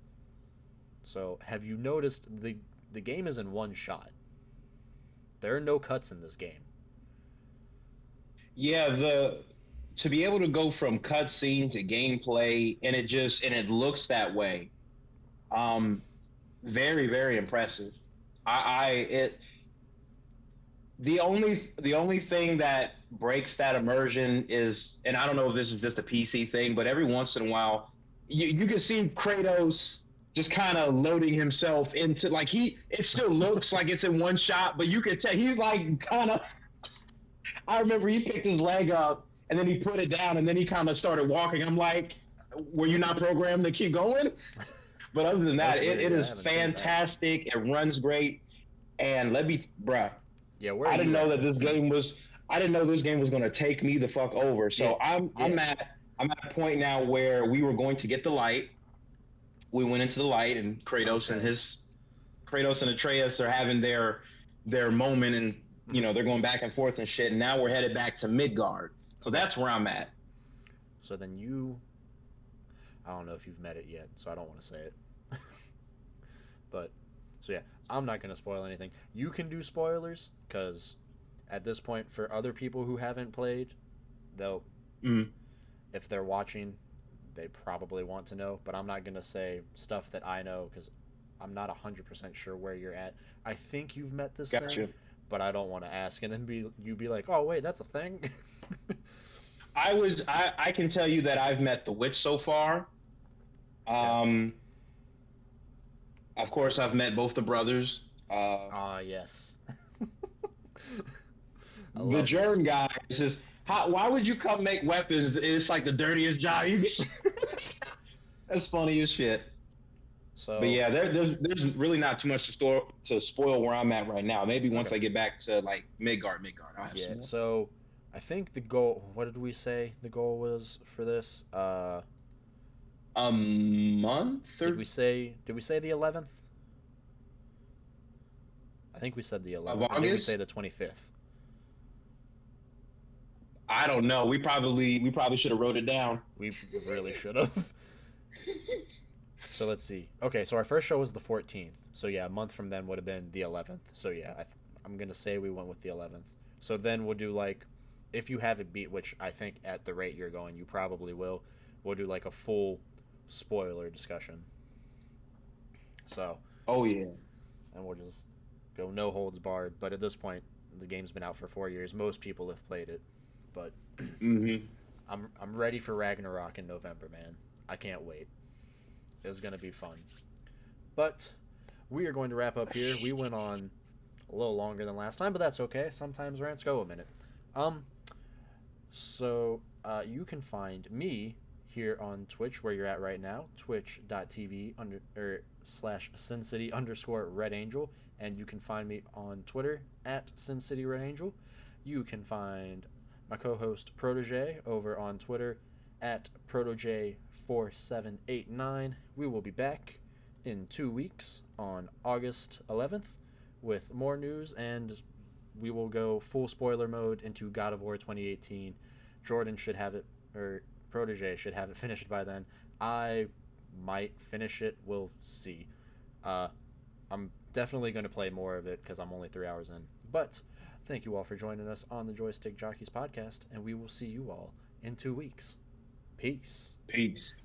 So have you noticed the game is in one shot? There are no cuts in this game. Yeah, the to be able to go from cutscene to gameplay and it looks that way. Um, very very impressive. I it the only thing that breaks that immersion is, and I don't know if this is just a PC thing, but every once in a while, you can see Kratos just kind of loading himself into like it still looks like it's in one shot, but you could tell he's like kind of. I remember he picked his leg up and then he put it down and then he kind of started walking. I'm like, were you not programmed to keep going? But other than that, it is fantastic. It runs great, and bruh, Yeah, where I are didn't you know at? that this game was. I didn't know this game was going to take me the fuck over. So I'm at a point now where we were going to get the light. We went into the light, and Kratos and Atreus are having their moment, and they're going back and forth and shit. And now we're headed back to Midgard. So that's where I'm at. So then I don't know if you've met it yet, so I don't want to say it. But so yeah, I'm not gonna spoil anything. You can do spoilers because at this point, for other people who haven't played, they'll if they're watching, they probably want to know. But I'm not gonna say stuff that I know because I'm not 100% sure where you're at. I think you've met this thing, but I don't want to ask and then you be like, oh wait, that's a thing. I can tell you that I've met the witch so far. Of course, I've met both the brothers. Yes. The Germ guy says, why would you come make weapons? It's like the dirtiest job you can. That's funny as shit. So, but yeah, there's really not too much to spoil where I'm at right now. Maybe once I get back to like Midgard, I'll have some more. So I think the goal. What did we say the goal was for this? A month? Did we say the 11th? I think we said the 11th. Of August? Or did we say the 25th? I don't know. We probably should have wrote it down. We really should have. So let's see. Okay, so our first show was the 14th. So yeah, a month from then would have been the 11th. So yeah, I'm gonna say we went with the 11th. So then we'll do like, if you have it beat, which I think at the rate you're going, you probably will. We'll do like a full spoiler discussion. So. Oh yeah. And we'll just go no holds barred. But at this point, the game's been out for 4 years. Most people have played it. But I'm ready for Ragnarok in November, man. I can't wait. It's gonna be fun. But we are going to wrap up here. We went on a little longer than last time, but that's okay. Sometimes rants go a minute. So you can find me here on Twitch, where you're at right now, twitch.tv /SinCity_RedAngel, and you can find me on Twitter at SinCityRedAngel. You can find my co-host Protege over on Twitter at Protege4789. We will be back in 2 weeks on August 11th with more news, and we will go full spoiler mode into God of War 2018. Jordan should have it, or Protege should have it finished by then. I might finish it. We'll see. I'm definitely going to play more of it because I'm only 3 hours in. But thank you all for joining us on the Joystick Jockeys podcast, and we will see you all in 2 weeks. Peace. Peace.